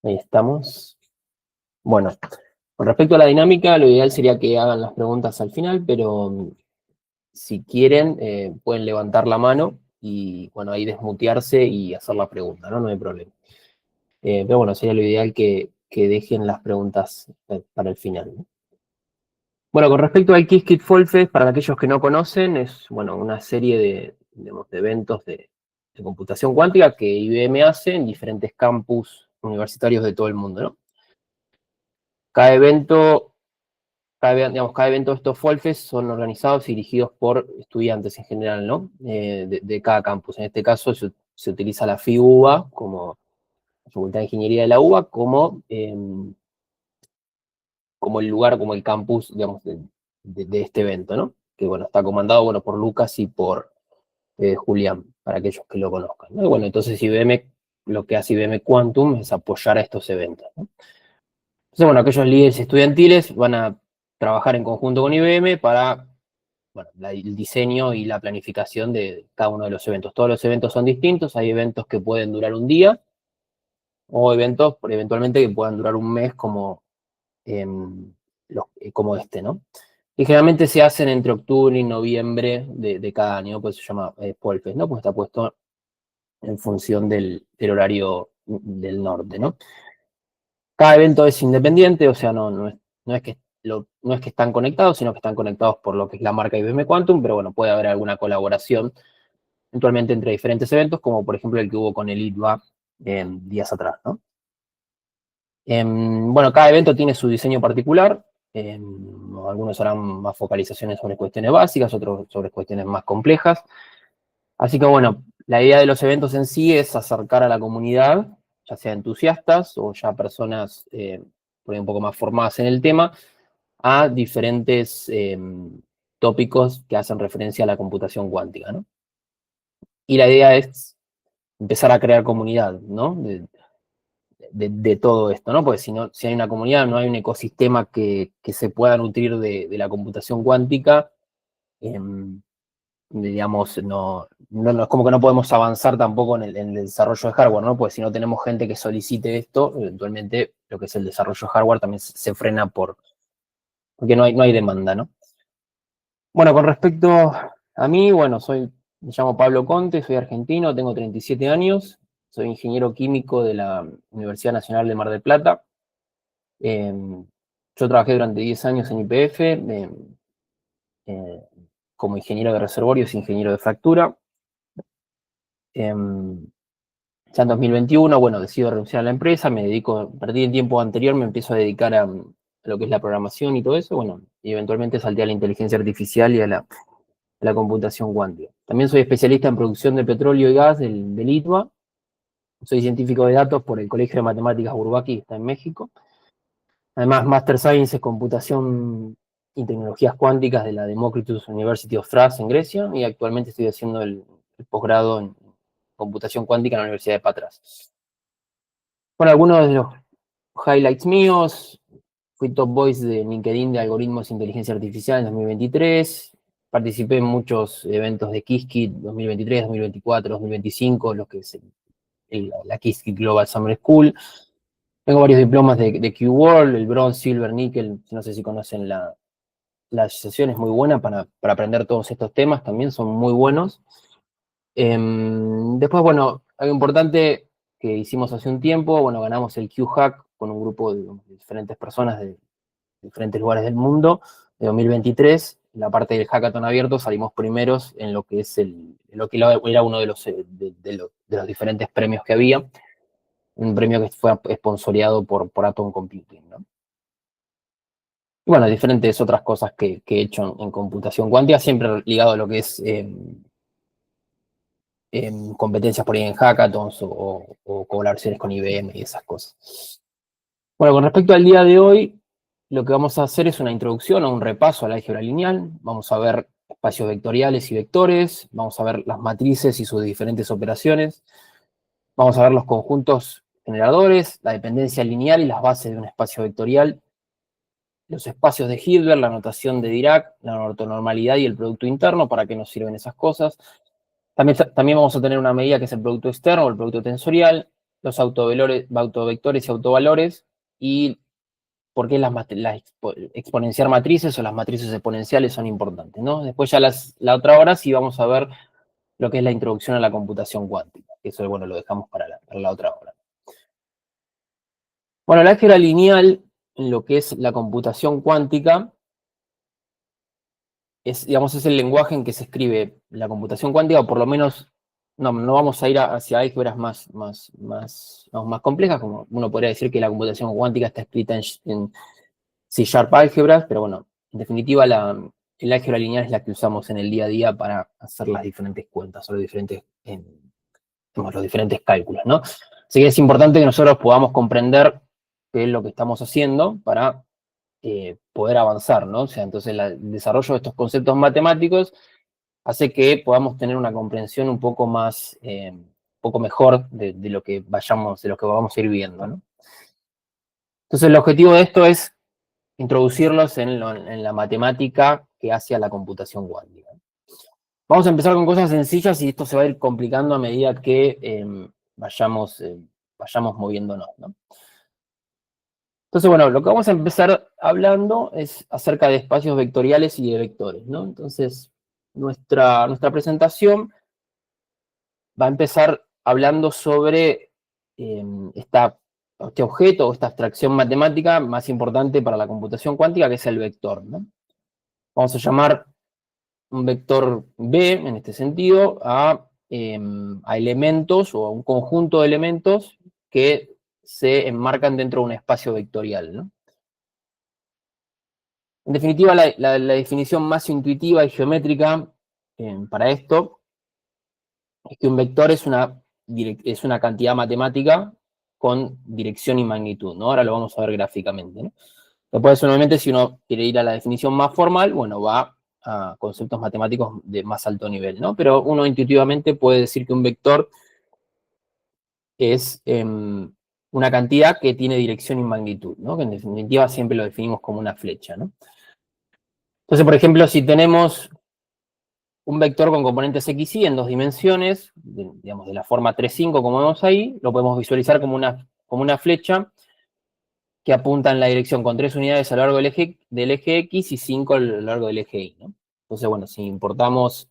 Ahí estamos. Bueno, con respecto a la dinámica, lo ideal sería que hagan las preguntas al final, pero si quieren, pueden levantar la mano y, bueno, ahí desmutearse y hacer la pregunta, ¿no? No hay problema. Pero bueno, sería lo ideal que dejen las preguntas para el final, ¿no? Bueno, con respecto al Qiskit Fall Fest, para aquellos que no conocen, es, bueno, una serie digamos, de eventos de computación cuántica que IBM hace en diferentes campus universitarios de todo el mundo, ¿no? Cada evento, cada evento de estos FOLFES son organizados y dirigidos por estudiantes en general, ¿no? De cada campus. En este caso se utiliza la FIUBA, como la Facultad de Ingeniería de la UBA, como el lugar, como el campus, digamos, de este evento, ¿no? Que, bueno, está comandado, bueno, por Lucas y por Julián, para aquellos que lo conozcan, ¿no? Y bueno, entonces IBM, lo que hace IBM Quantum es apoyar a estos eventos, ¿no? Entonces, bueno, aquellos líderes estudiantiles van a trabajar en conjunto con IBM para, bueno, el diseño y la planificación de cada uno de los eventos. Todos los eventos son distintos, hay eventos que pueden durar un día o eventos eventualmente que puedan durar un mes eh, como este, ¿no? Y generalmente se hacen entre octubre y noviembre de cada año, pues se llama Polfest, ¿no? Pues está puesto en función del horario del norte, ¿no? Cada evento es independiente, o sea, no es que están conectados, sino que están conectados por lo que es la marca IBM Quantum, pero bueno, puede haber alguna colaboración eventualmente entre diferentes eventos, como por ejemplo el que hubo con el ITBA días atrás, ¿no? Bueno, cada evento tiene su diseño particular, algunos harán más focalizaciones sobre cuestiones básicas, otros sobre cuestiones más complejas. Así que bueno, la idea de los eventos en sí es acercar a la comunidad, ya sea entusiastas o ya personas por ahí un poco más formadas en el tema, a diferentes tópicos que hacen referencia a la computación cuántica, ¿no? Y la idea es empezar a crear comunidad, ¿no? De todo esto, ¿no? Porque si hay una comunidad, no hay un ecosistema que se pueda nutrir de la computación cuántica, eh, digamos, no es como que no podemos avanzar tampoco en el desarrollo de hardware, ¿no? Pues si no tenemos gente que solicite esto, eventualmente lo que es el desarrollo de hardware también se frena porque no hay demanda, ¿no? Bueno, con respecto a mí, bueno, me llamo Pablo Conte, soy argentino, tengo 37 años, soy ingeniero químico de la Universidad Nacional de Mar del Plata. Yo trabajé durante 10 años en YPF, eh, como ingeniero de reservorios, ingeniero de fractura. Ya en 2021, bueno, decido renunciar a la empresa, a partir del tiempo anterior me empiezo a dedicar a lo que es la programación y todo eso, bueno, y eventualmente salté a la inteligencia artificial y a la computación cuántica. También soy especialista en producción de petróleo y gas del ITBA, soy científico de datos por el Colegio de Matemáticas Bourbaki, está en México. Además, Master Science en Computación y Tecnologías Cuánticas de la Democritus University of Thrace en Grecia, y actualmente estoy haciendo el posgrado en Computación Cuántica en la Universidad de Patras. Bueno, algunos de los highlights míos: fui top voice de LinkedIn de algoritmos de inteligencia artificial en 2023, participé en muchos eventos de Qiskit 2023, 2024, 2025, lo que es la Qiskit Global Summer School. Tengo varios diplomas de QWorld, el Bronze, Silver, Nickel, no sé si conocen la asociación, es muy buena para aprender todos estos temas, también son muy buenos. Después, bueno, algo importante que hicimos hace un tiempo, bueno, ganamos el Q-Hack con un grupo de diferentes personas de diferentes lugares del mundo, de 2023. En la parte del hackathon abierto salimos primeros en lo que es lo que era uno de los diferentes premios que había, un premio que fue esponsoreado por Atom Computing, ¿no? Y bueno, diferentes otras cosas que he hecho en computación cuántica, siempre ligado a lo que es competencias por ahí en hackathons o colaboraciones con IBM y esas cosas. Bueno, con respecto al día de hoy, lo que vamos a hacer es una introducción o un repaso a la álgebra lineal. Vamos a ver espacios vectoriales y vectores, vamos a ver las matrices y sus diferentes operaciones, vamos a ver los conjuntos generadores, la dependencia lineal y las bases de un espacio vectorial, los espacios de Hilbert, la notación de Dirac, la ortonormalidad y el producto interno, para qué nos sirven esas cosas. También vamos a tener una medida que es el producto externo o el producto tensorial, los autovectores y autovalores y por qué las exponenciar matrices o las matrices exponenciales son importantes, ¿no? Después ya la otra hora sí vamos a ver lo que es la introducción a la computación cuántica. Eso, bueno, lo dejamos para la otra hora. Bueno, el álgebra lineal, en lo que es la computación cuántica, digamos, es el lenguaje en que se escribe la computación cuántica, o por lo menos no vamos a ir hacia álgebras más complejas, como uno podría decir que la computación cuántica está escrita en C# álgebras, pero bueno, en definitiva el álgebra lineal es la que usamos en el día a día para hacer las diferentes cuentas o los diferentes cálculos, ¿no? Así que es importante que nosotros podamos comprender qué es lo que estamos haciendo para poder avanzar, ¿no? O sea, entonces el desarrollo de estos conceptos matemáticos hace que podamos tener una comprensión un poco más, un poco mejor de lo que vamos a ir viendo, ¿no? Entonces el objetivo de esto es introducirlos en la matemática que hace a la computación cuántica. Vamos a empezar con cosas sencillas y esto se va a ir complicando a medida que vayamos moviéndonos, ¿no? Entonces, bueno, lo que vamos a empezar hablando es acerca de espacios vectoriales y de vectores, ¿no? Entonces, nuestra presentación va a empezar hablando sobre este objeto o esta abstracción matemática más importante para la computación cuántica, que es el vector, ¿no? Vamos a llamar un vector B, en este sentido, a elementos o a un conjunto de elementos que se enmarcan dentro de un espacio vectorial, ¿no? En definitiva, la definición más intuitiva y geométrica para esto es que un vector es una cantidad matemática con dirección y magnitud, ¿no? Ahora lo vamos a ver gráficamente, ¿no? Después, solamente si uno quiere ir a la definición más formal, bueno, va a conceptos matemáticos de más alto nivel, ¿no? Pero uno intuitivamente puede decir que un vector es una cantidad que tiene dirección y magnitud, ¿no? Que en definitiva siempre lo definimos como una flecha, ¿no? Entonces, por ejemplo, si tenemos un vector con componentes x, y en dos dimensiones, digamos de la forma 3,5 como vemos ahí, lo podemos visualizar como una flecha que apunta en la dirección con 3 unidades a lo largo del eje X y 5 a lo largo del eje Y, ¿no? Entonces, bueno, si importamos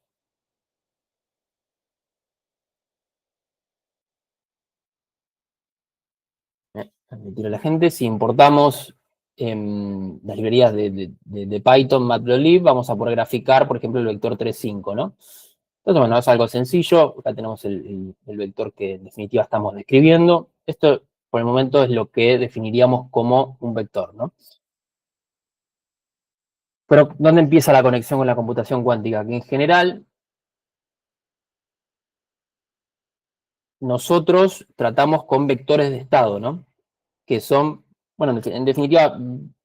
admitir a la gente, si importamos las librerías de Python, Matplotlib, vamos a poder graficar, por ejemplo, el vector 3,5, ¿no? Entonces, bueno, es algo sencillo. Acá tenemos el vector que en definitiva estamos describiendo. Esto, por el momento, es lo que definiríamos como un vector, ¿no? Pero, ¿dónde empieza la conexión con la computación cuántica? Que en general, nosotros tratamos con vectores de estado, ¿no? Que son, bueno, en definitiva,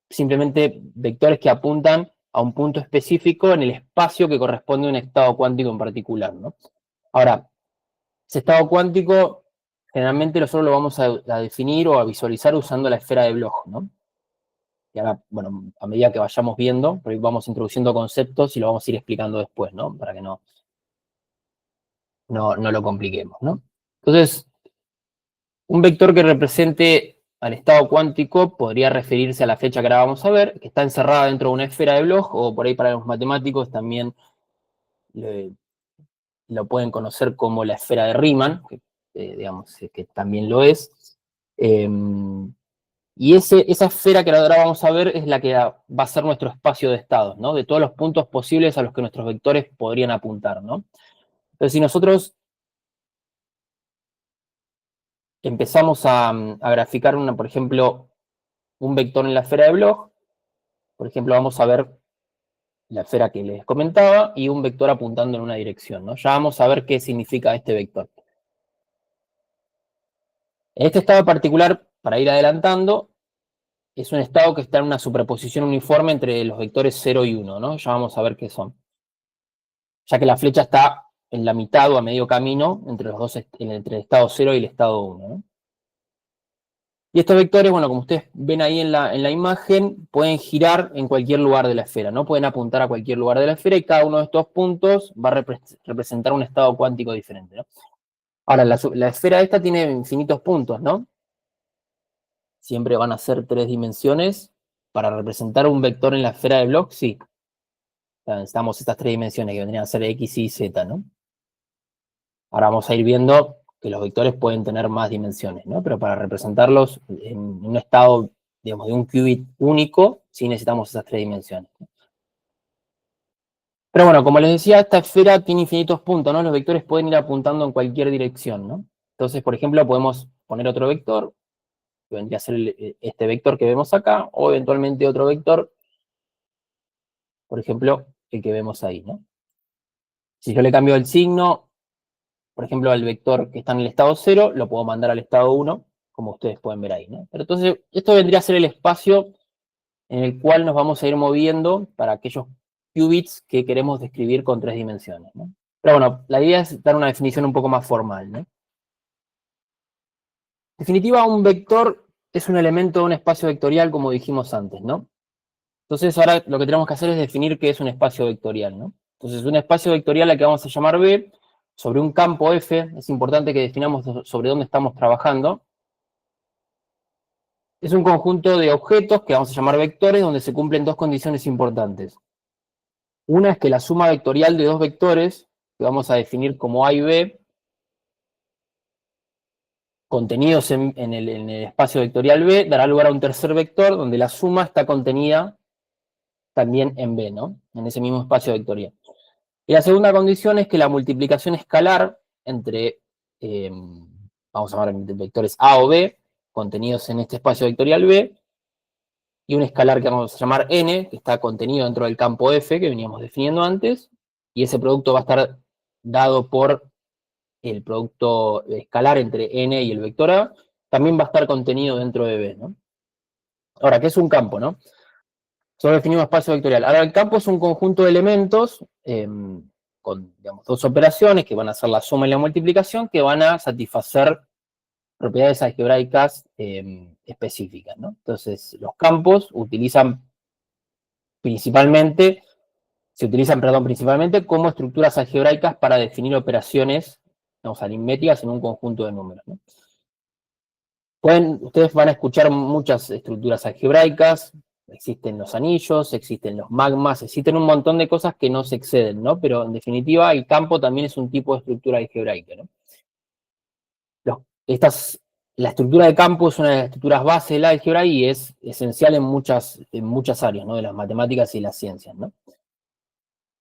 simplemente vectores que apuntan a un punto específico en el espacio que corresponde a un estado cuántico en particular, ¿no? Ahora, ese estado cuántico generalmente nosotros lo vamos a definir o a visualizar usando la esfera de Bloch, ¿no? Y ahora, bueno, a medida que vayamos viendo, porque vamos introduciendo conceptos y lo vamos a ir explicando después, ¿no? Para que no lo compliquemos, ¿no? Entonces, un vector que represente al estado cuántico podría referirse a la flecha que ahora vamos a ver, que está encerrada dentro de una esfera de Bloch, o por ahí para los matemáticos también lo pueden conocer como la esfera de Riemann, que digamos que también lo es. Y esa esfera que ahora vamos a ver es la que va a ser nuestro espacio de estados, ¿no? De todos los puntos posibles a los que nuestros vectores podrían apuntar, ¿no? Entonces, si nosotros empezamos a graficar, por ejemplo, un vector en la esfera de Bloch, por ejemplo, vamos a ver la esfera que les comentaba y un vector apuntando en una dirección, ¿no? Ya vamos a ver qué significa este vector. En este estado particular, para ir adelantando, es un estado que está en una superposición uniforme entre los vectores 0 y 1, ¿no? Ya vamos a ver qué son. Ya que la flecha está en la mitad o a medio camino entre los dos, entre el estado 0 y el estado 1, ¿no? Y estos vectores, bueno, como ustedes ven ahí en la imagen, pueden girar en cualquier lugar de la esfera, ¿no? Pueden apuntar a cualquier lugar de la esfera y cada uno de estos puntos va a representar un estado cuántico diferente, ¿no? Ahora, la esfera esta tiene infinitos puntos, ¿no? Siempre van a ser 3 dimensiones. Para representar un vector en la esfera de Bloch, sí. O sea, necesitamos estas 3 dimensiones que vendrían a ser X, Y, Z, ¿no? Ahora vamos a ir viendo que los vectores pueden tener más dimensiones, ¿no? Pero para representarlos en un estado, digamos, de un qubit único, sí necesitamos esas 3 dimensiones. Pero bueno, como les decía, esta esfera tiene infinitos puntos, ¿no? Los vectores pueden ir apuntando en cualquier dirección, ¿no? Entonces, por ejemplo, podemos poner otro vector, que vendría a ser este vector que vemos acá, o eventualmente otro vector, por ejemplo, el que vemos ahí, ¿no? Si yo le cambio el signo, por ejemplo, al vector que está en el estado 0, lo puedo mandar al estado 1, como ustedes pueden ver ahí, ¿no? Pero entonces, esto vendría a ser el espacio en el cual nos vamos a ir moviendo para aquellos qubits que queremos describir con 3 dimensiones, ¿no? Pero bueno, la idea es dar una definición un poco más formal, ¿no? En definitiva, un vector es un elemento de un espacio vectorial, como dijimos antes, ¿no? Entonces, ahora lo que tenemos que hacer es definir qué es un espacio vectorial, ¿no? Entonces, un espacio vectorial al que vamos a llamar B, sobre un campo F, es importante que definamos sobre dónde estamos trabajando. Es un conjunto de objetos que vamos a llamar vectores, donde se cumplen 2 condiciones importantes. Una es que la suma vectorial de 2 vectores, que vamos a definir como A y B, contenidos en el espacio vectorial B, dará lugar a un tercer vector, donde la suma está contenida también en B, ¿no? En ese mismo espacio vectorial. Y la segunda condición es que la multiplicación escalar entre, vamos a llamar vectores A o B, contenidos en este espacio vectorial B, y un escalar que vamos a llamar n, que está contenido dentro del campo F, que veníamos definiendo antes, y ese producto va a estar dado por el producto escalar entre n y el vector A, también va a estar contenido dentro de B, ¿no? Ahora, ¿qué es un campo, no? Solo definimos espacio vectorial. Ahora, el campo es un conjunto de elementos con, digamos, 2 operaciones que van a ser la suma y la multiplicación, que van a satisfacer propiedades algebraicas específicas, ¿no? Entonces, los campos se utilizan, perdón, principalmente como estructuras algebraicas para definir operaciones, digamos, aritméticas en un conjunto de números, ¿no? Ustedes van a escuchar muchas estructuras algebraicas, existen los anillos, existen los magmas, existen un montón de cosas que no se exceden, ¿no? Pero en definitiva, el campo también es un tipo de estructura algebraica, ¿no? La estructura de campo es una de las estructuras base del álgebra y es esencial en muchas áreas, ¿no? De las matemáticas y las ciencias, ¿no?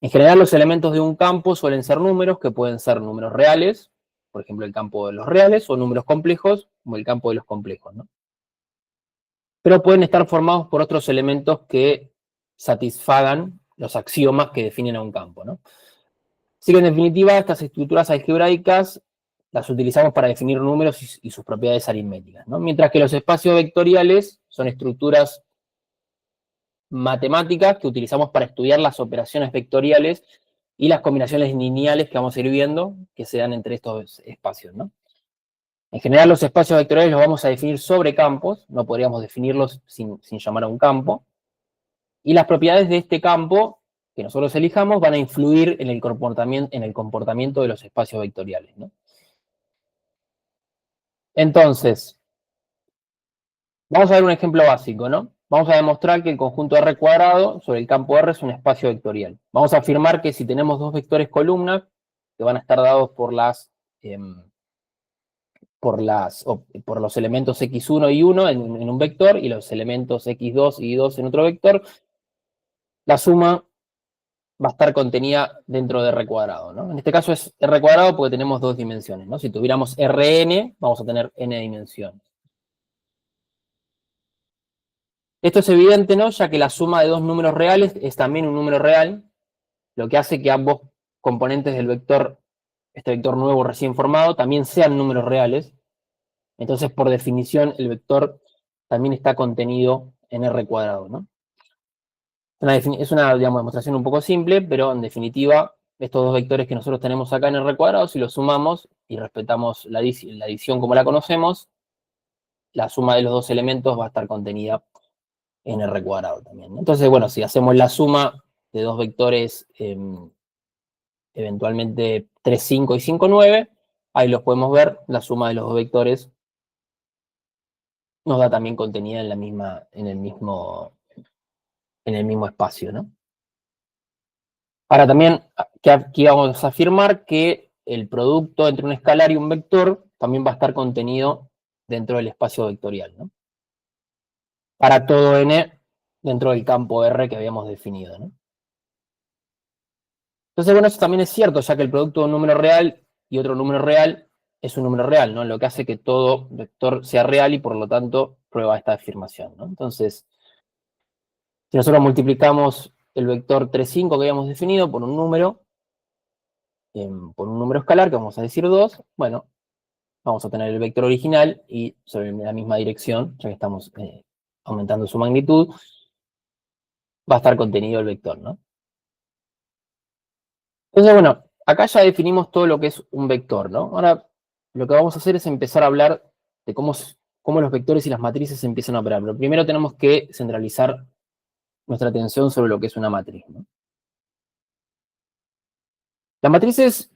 En general, los elementos de un campo suelen ser números, que pueden ser números reales, por ejemplo, el campo de los reales, o números complejos, como el campo de los complejos, ¿no? Pero pueden estar formados por otros elementos que satisfagan los axiomas que definen a un campo, ¿no? Así que en definitiva, estas estructuras algebraicas las utilizamos para definir números y sus propiedades aritméticas, ¿no? Mientras que los espacios vectoriales son estructuras matemáticas que utilizamos para estudiar las operaciones vectoriales y las combinaciones lineales que vamos a ir viendo que se dan entre estos espacios, ¿no? En general, los espacios vectoriales los vamos a definir sobre campos, no podríamos definirlos sin llamar a un campo, y las propiedades de este campo que nosotros elijamos van a influir en el comportamiento de los espacios vectoriales, ¿no? Entonces, vamos a ver un ejemplo básico, ¿no? Vamos a demostrar que el conjunto R cuadrado sobre el campo R es un espacio vectorial. Vamos a afirmar que si tenemos 2 vectores columna, que van a estar dados por los elementos x1 y 1 en un vector, y los elementos x2 y y2 en otro vector, la suma va a estar contenida dentro de R cuadrado, ¿no? En este caso es R cuadrado porque tenemos 2 dimensiones, ¿no? Si tuviéramos Rn, vamos a tener n dimensiones. Esto es evidente, ¿no? Ya que la suma de 2 números reales es también un número real, lo que hace que ambos componentes del vector, este vector nuevo recién formado, también sean números reales. Entonces, por definición, el vector también está contenido en R cuadrado, ¿no? Es una, digamos, demostración un poco simple, pero en definitiva, estos 2 vectores que nosotros tenemos acá en R cuadrado, si los sumamos y respetamos la adición como la conocemos, la suma de los 2 elementos va a estar contenida en R cuadrado también, ¿no? Entonces, bueno, si hacemos la suma de 2 vectores, eventualmente 3, 5 y 5, 9, ahí los podemos ver, la suma de los dos vectores nos da también contenida en el mismo espacio, ¿no? Ahora también, aquí vamos a afirmar que el producto entre un escalar y un vector también va a estar contenido dentro del espacio vectorial, ¿no? Para todo n dentro del campo R que habíamos definido, ¿no? Entonces, bueno, eso también es cierto, ya que el producto de un número real y otro número real es un número real, ¿no? Lo que hace que todo vector sea real y por lo tanto prueba esta afirmación, ¿no? Entonces, si nosotros multiplicamos el vector 3, 5 que habíamos definido por un número escalar, que vamos a decir 2, bueno, vamos a tener el vector original y sobre la misma dirección, ya que estamos aumentando su magnitud, va a estar contenido el vector, ¿no? Entonces, bueno, acá ya definimos todo lo que es un vector, ¿no? Ahora, lo que vamos a hacer es empezar a hablar de cómo los vectores y las matrices empiezan a operar. Pero primero tenemos que centralizar nuestra atención sobre lo que es una matriz, ¿no? Las matrices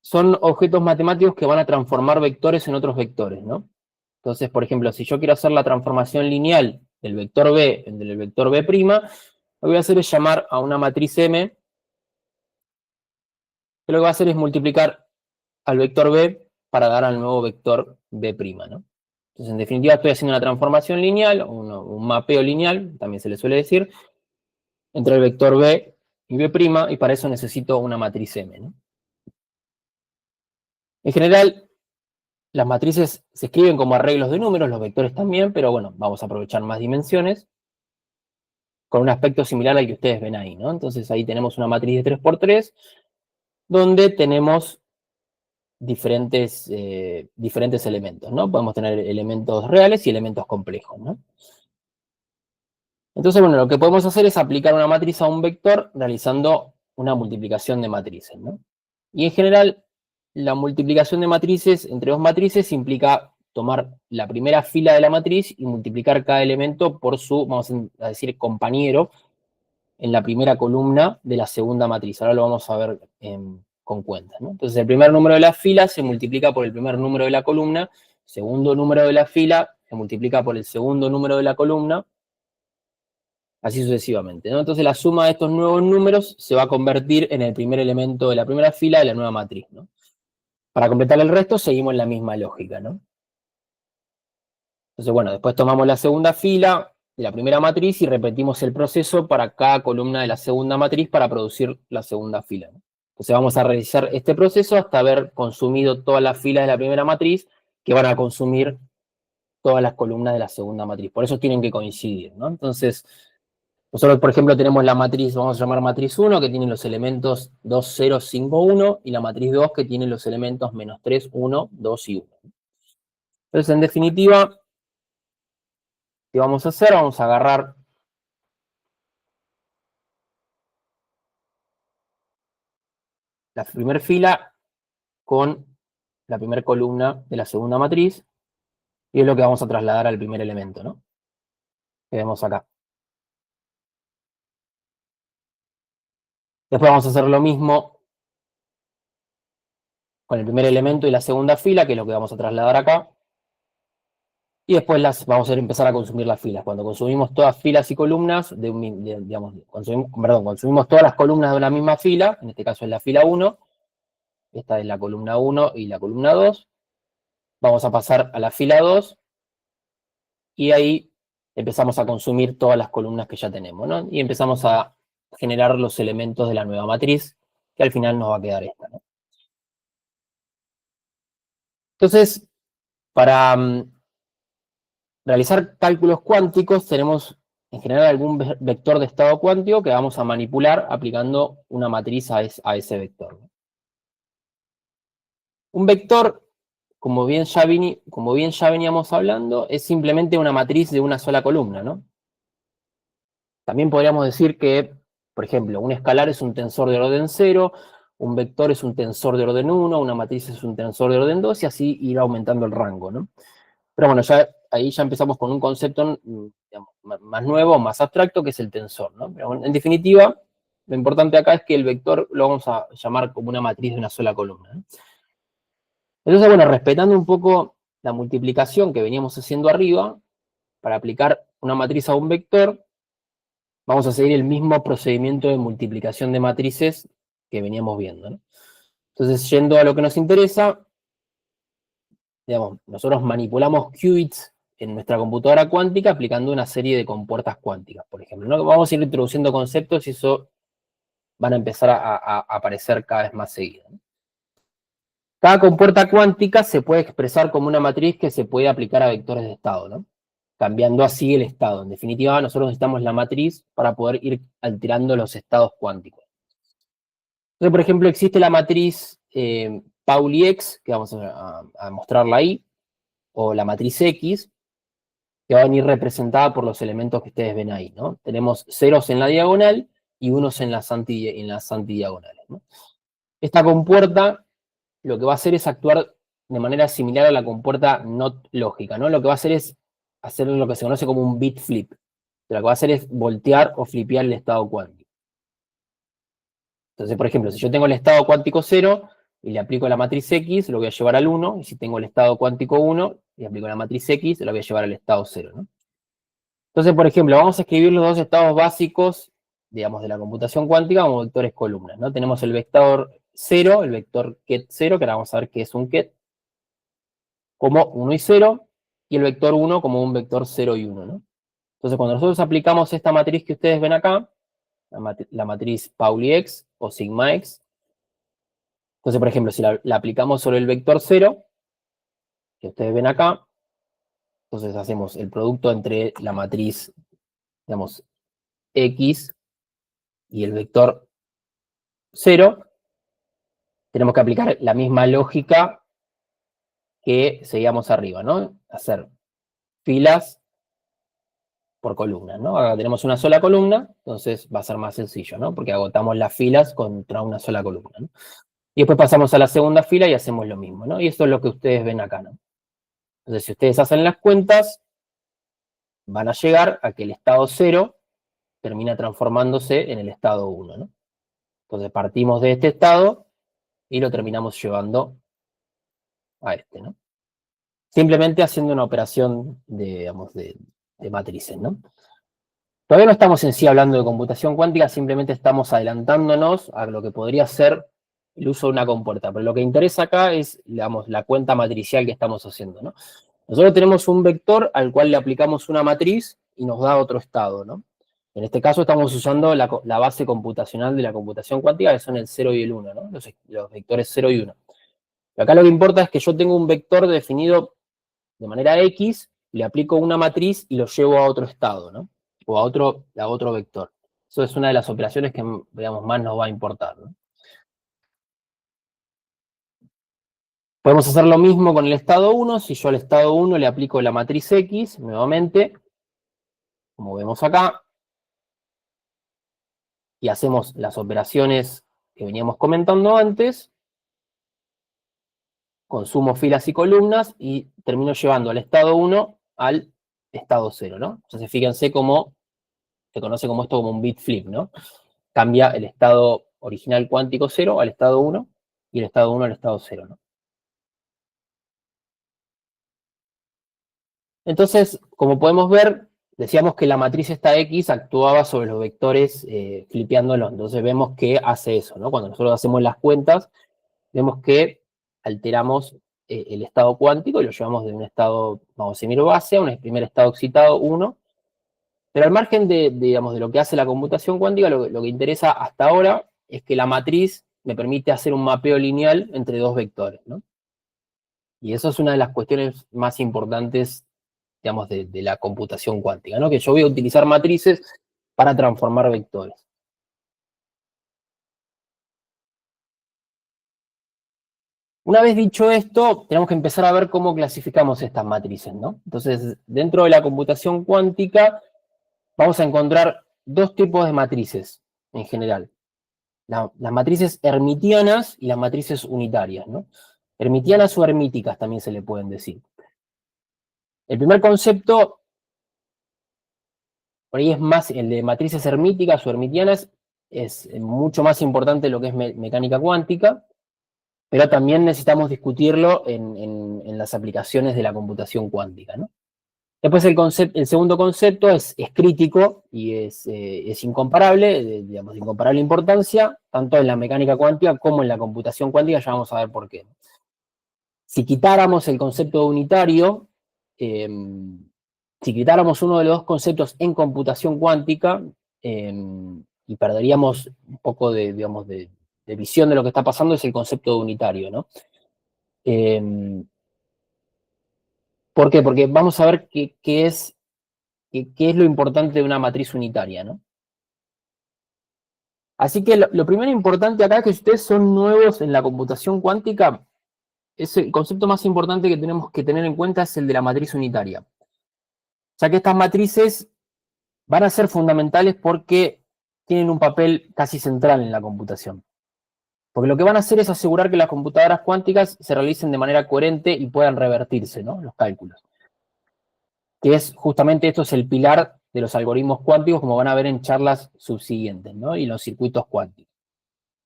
son objetos matemáticos que van a transformar vectores en otros vectores, ¿no? Entonces, por ejemplo, si yo quiero hacer la transformación lineal del vector B en el vector B', lo que voy a hacer es llamar a una matriz M, que lo que va a hacer es multiplicar al vector B para dar al nuevo vector B', ¿no? Entonces, en definitiva, estoy haciendo una transformación lineal, un mapeo lineal, también se le suele decir, entre el vector B y B', y para eso necesito una matriz M, ¿no? En general, las matrices se escriben como arreglos de números, los vectores también, pero bueno, vamos a aprovechar más dimensiones, con un aspecto similar al que ustedes ven ahí, ¿no? Entonces ahí tenemos una matriz de 3×3, donde tenemos diferentes elementos, ¿no? Podemos tener elementos reales y elementos complejos, ¿no? Entonces, bueno, lo que podemos hacer es aplicar una matriz a un vector realizando una multiplicación de matrices, ¿no? Y en general, la multiplicación de matrices entre dos matrices implica tomar la primera fila de la matriz y multiplicar cada elemento por su, vamos a decir, compañero en la primera columna de la segunda matriz. Ahora lo vamos a ver con cuentas, ¿no? Entonces, el primer número de la fila se multiplica por el primer número de la columna, segundo número de la fila se multiplica por el segundo número de la columna, así sucesivamente, ¿no? Entonces, la suma de estos nuevos números se va a convertir en el primer elemento de la primera fila de la nueva matriz, ¿no? Para completar el resto, seguimos en la misma lógica, ¿no? Entonces, bueno, después tomamos la segunda fila de la primera matriz y repetimos el proceso para cada columna de la segunda matriz para producir la segunda fila, ¿no? Entonces vamos a realizar este proceso hasta haber consumido todas las filas de la primera matriz que van a consumir todas las columnas de la segunda matriz. Por eso tienen que coincidir, ¿no? Entonces, nosotros, por ejemplo, tenemos la matriz, vamos a llamar matriz 1, que tiene los elementos 2, 0, 5, 1, y la matriz 2, que tiene los elementos -3, 1, 2 y 1. Entonces, en definitiva, ¿qué vamos a hacer? Vamos a agarrar la primera fila con la primera columna de la segunda matriz, y es lo que vamos a trasladar al primer elemento, ¿no? Que vemos acá. Después vamos a hacer lo mismo con el primer elemento y la segunda fila, que es lo que vamos a trasladar acá. Y después vamos a empezar a consumir las filas. Cuando consumimos todas filas y columnas, consumimos todas las columnas de una misma fila, en este caso es la fila 1, esta es la columna 1 y la columna 2, vamos a pasar a la fila 2, y ahí empezamos a consumir todas las columnas que ya tenemos, ¿no? Y empezamos a generar los elementos de la nueva matriz, que al final nos va a quedar esta, ¿no? Entonces, para realizar cálculos cuánticos tenemos en general algún vector de estado cuántico que vamos a manipular aplicando una matriz a ese vector, ¿no? Un vector, como bien ya veníamos hablando, es simplemente una matriz de una sola columna, ¿no? También podríamos decir que, por ejemplo, un escalar es un tensor de orden 0, un vector es un tensor de orden 1, una matriz es un tensor de orden 2, y así ir aumentando el rango, ¿no? Pero bueno, ahí ya empezamos con un concepto, digamos, más nuevo, más abstracto, que es el tensor, ¿no? Pero bueno, en definitiva, lo importante acá es que el vector lo vamos a llamar como una matriz de una sola columna, ¿no? Entonces, bueno, respetando un poco la multiplicación que veníamos haciendo arriba, para aplicar una matriz a un vector, vamos a seguir el mismo procedimiento de multiplicación de matrices que veníamos viendo, ¿no? Entonces, yendo a lo que nos interesa, digamos, nosotros manipulamos qubits en nuestra computadora cuántica aplicando una serie de compuertas cuánticas, por ejemplo, ¿no? Vamos a ir introduciendo conceptos y eso van a empezar a aparecer cada vez más seguido, ¿no? Cada compuerta cuántica se puede expresar como una matriz que se puede aplicar a vectores de estado, ¿no? Cambiando así el estado. En definitiva, nosotros necesitamos la matriz para poder ir alterando los estados cuánticos. Entonces, por ejemplo, existe la matriz Pauli X, que vamos a mostrarla ahí, o la matriz X, que va a venir representada por los elementos que ustedes ven ahí, ¿no? Tenemos ceros en la diagonal y unos en las antidiagonales, ¿no? Esta compuerta lo que va a hacer es actuar de manera similar a la compuerta not lógica, ¿no? Lo que va a hacer es hacer lo que se conoce como un bit flip. Lo que va a hacer es voltear o flipear el estado cuántico. Entonces, por ejemplo, si yo tengo el estado cuántico 0 y le aplico la matriz X, lo voy a llevar al 1, y si tengo el estado cuántico 1 y aplico la matriz X, lo voy a llevar al estado 0, ¿no? Entonces, por ejemplo, vamos a escribir los dos estados básicos, digamos, de la computación cuántica como vectores columnas, ¿no? Tenemos el vector 0, el vector ket 0, que ahora vamos a ver qué es un ket, como 1 y 0, y el vector 1 como un vector 0 y 1, ¿no? Entonces, cuando nosotros aplicamos esta matriz que ustedes ven acá, la matriz Pauli X o Sigma X, entonces, por ejemplo, si la aplicamos sobre el vector 0, que ustedes ven acá, entonces hacemos el producto entre la matriz, digamos, X y el vector 0, tenemos que aplicar la misma lógica que seguíamos arriba, ¿no? Hacer filas por columnas, ¿no? Acá tenemos una sola columna, entonces va a ser más sencillo, ¿no? Porque agotamos las filas contra una sola columna, ¿no? Y después pasamos a la segunda fila y hacemos lo mismo, ¿no? Y esto es lo que ustedes ven acá, ¿no? Entonces, si ustedes hacen las cuentas, van a llegar a que el estado 0 termina transformándose en el estado 1, ¿no? Entonces partimos de este estado y lo terminamos llevando a este, ¿no? Simplemente haciendo una operación de, digamos, de matrices, ¿no? Todavía no estamos en sí hablando de computación cuántica, simplemente estamos adelantándonos a lo que podría ser el uso de una compuerta. Pero lo que interesa acá es, digamos, la cuenta matricial que estamos haciendo, ¿no? Nosotros tenemos un vector al cual le aplicamos una matriz y nos da otro estado, ¿no? En este caso estamos usando la base computacional de la computación cuántica, que son el 0 y el 1, ¿no? Los vectores 0 y 1. Pero acá lo que importa es que yo tengo un vector definido de manera X, le aplico una matriz y lo llevo a otro estado, ¿no? O a otro vector. Eso es una de las operaciones que, digamos, más nos va a importar, ¿no? Podemos hacer lo mismo con el estado 1. Si yo al estado 1 le aplico la matriz X, nuevamente, como vemos acá, y hacemos las operaciones que veníamos comentando antes, consumo filas y columnas y termino llevando al estado 1 al estado 0, ¿no? Entonces fíjense cómo se conoce como esto como un bit flip, ¿no? Cambia el estado original cuántico 0 al estado 1 y el estado 1 al estado 0, ¿no? Entonces, como podemos ver, decíamos que la matriz esta X actuaba sobre los vectores flipeándolos. Entonces vemos que hace eso, ¿no? Cuando nosotros hacemos las cuentas, vemos que alteramos el estado cuántico y lo llevamos de un estado, vamos a decir, base a un primer estado excitado, 1. Pero al margen digamos, de lo que hace la computación cuántica, lo que interesa hasta ahora es que la matriz me permite hacer un mapeo lineal entre dos vectores, ¿no? Y eso es una de las cuestiones más importantes, digamos, de la computación cuántica, ¿no? Que yo voy a utilizar matrices para transformar vectores. Una vez dicho esto, tenemos que empezar a ver cómo clasificamos estas matrices, ¿no? Entonces, dentro de la computación cuántica, vamos a encontrar dos tipos de matrices en general. Las matrices hermitianas y las matrices unitarias, ¿no? Hermitianas o hermíticas también se le pueden decir. El primer concepto, por ahí es más, el de matrices hermíticas o hermitianas, es mucho más importante lo que es mecánica cuántica. pero también necesitamos discutirlo en las aplicaciones de la computación cuántica, ¿no? Después el segundo concepto es crítico y es incomparable, digamos, de incomparable importancia, tanto en la mecánica cuántica como en la computación cuántica, ya vamos a ver por qué. Si quitáramos el concepto unitario, si quitáramos uno de los dos conceptos en computación cuántica, y perderíamos un poco de, digamos, de visión de lo que está pasando, es el concepto de unitario, ¿no? ¿Por qué? Porque vamos a ver qué es lo importante de una matriz unitaria, ¿no? Así que lo primero importante acá es que si ustedes son nuevos en la computación cuántica, es el concepto más importante que tenemos que tener en cuenta es el de la matriz unitaria. Ya que estas matrices van a ser fundamentales porque tienen un papel casi central en la computación. Porque lo que van a hacer es asegurar que las computadoras cuánticas se realicen de manera coherente y puedan revertirse, ¿no? Los cálculos. Que es justamente esto es el pilar de los algoritmos cuánticos, como van a ver en charlas subsiguientes, ¿no? Y los circuitos cuánticos.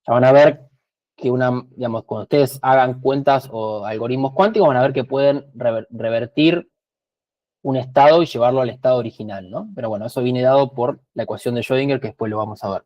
Ya van a ver que digamos, cuando ustedes hagan cuentas o algoritmos cuánticos, van a ver que pueden revertir un estado y llevarlo al estado original, ¿no? Pero bueno, eso viene dado por la ecuación de Schrödinger, que después lo vamos a ver,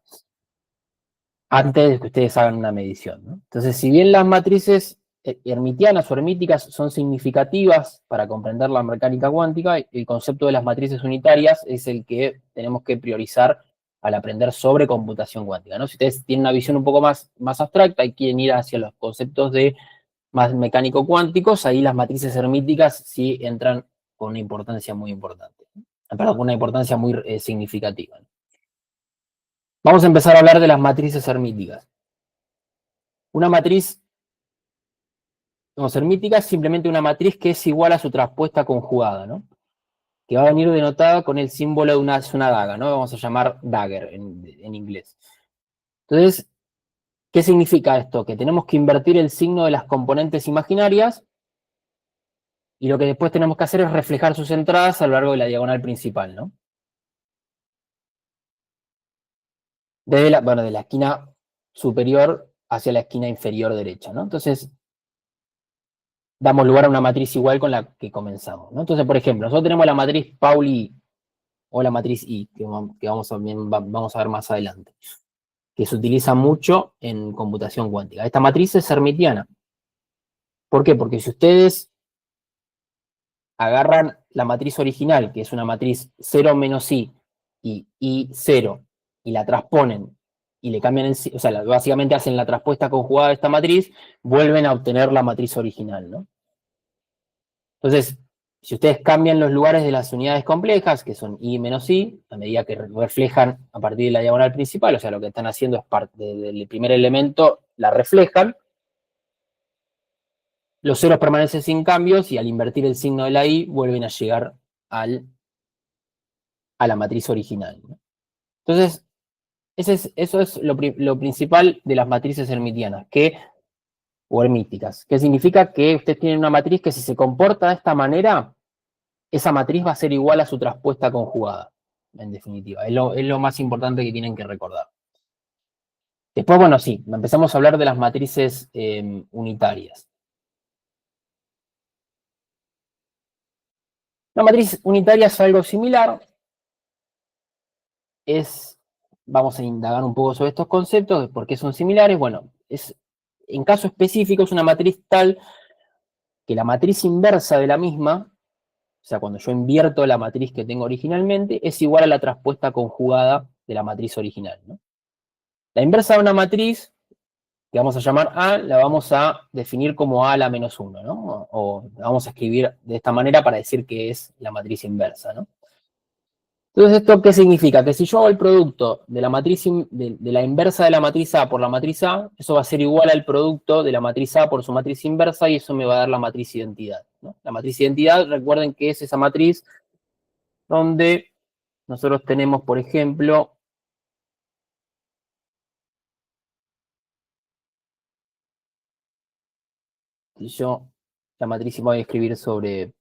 antes de que ustedes hagan una medición, ¿no? Entonces, si bien las matrices hermitianas o hermíticas son significativas para comprender la mecánica cuántica, el concepto de las matrices unitarias es el que tenemos que priorizar al aprender sobre computación cuántica, ¿no? Si ustedes tienen una visión un poco más abstracta y quieren ir hacia los conceptos de más mecánico-cuánticos, ahí las matrices hermíticas sí entran con una importancia muy importante. Perdón, con una importancia muy significativa. Vamos a empezar a hablar de las matrices hermíticas. Una matriz hermítica es simplemente una matriz que es igual a su traspuesta conjugada, ¿no? Que va a venir denotada con el símbolo de una daga, ¿no? Vamos a llamar dagger en inglés. Entonces, ¿qué significa esto? Que tenemos que invertir el signo de las componentes imaginarias y lo que después tenemos que hacer es reflejar sus entradas a lo largo de la diagonal principal, ¿no? De la esquina superior hacia la esquina inferior derecha, ¿no? Entonces, damos lugar a una matriz igual con la que comenzamos, ¿no? Entonces, por ejemplo, nosotros tenemos la matriz Pauli o la matriz I, que vamos a ver más adelante, que se utiliza mucho en computación cuántica. Esta matriz es hermitiana. ¿Por qué? Porque si ustedes agarran la matriz original, que es una matriz 0 menos I y I 0, y la transponen y le cambian, o sea, básicamente hacen la traspuesta conjugada de esta matriz, vuelven a obtener la matriz original, ¿no? Entonces, si ustedes cambian los lugares de las unidades complejas, que son I menos I, a medida que reflejan a partir de la diagonal principal, o sea, lo que están haciendo es parte del primer elemento, la reflejan, los ceros permanecen sin cambios y al invertir el signo de la I vuelven a llegar a la matriz original, ¿no? Entonces, eso es lo principal de las matrices hermitianas, o hermíticas, que significa que ustedes tienen una matriz que si se comporta de esta manera, esa matriz va a ser igual a su traspuesta conjugada, en definitiva. Es lo más importante que tienen que recordar. Después, bueno, sí, empezamos a hablar de las matrices unitarias. Una matriz unitaria es algo similar. Vamos a indagar un poco sobre estos conceptos, de por qué son similares. Bueno, en caso específico es una matriz tal que la matriz inversa de la misma, o sea, cuando yo invierto la matriz que tengo originalmente, es igual a la traspuesta conjugada de la matriz original, ¿no? La inversa de una matriz, que vamos a llamar A, la vamos a definir como A a la menos 1, ¿no? O la vamos a escribir de esta manera para decir que es la matriz inversa, ¿no? Entonces, ¿esto qué significa? Que si yo hago el producto de la matriz de la inversa de la matriz A por la matriz A, eso va a ser igual al producto de la matriz A por su matriz inversa y eso me va a dar la matriz identidad, ¿no? La matriz identidad, recuerden que es esa matriz donde nosotros tenemos, por ejemplo, si yo la matriz voy a escribir sobre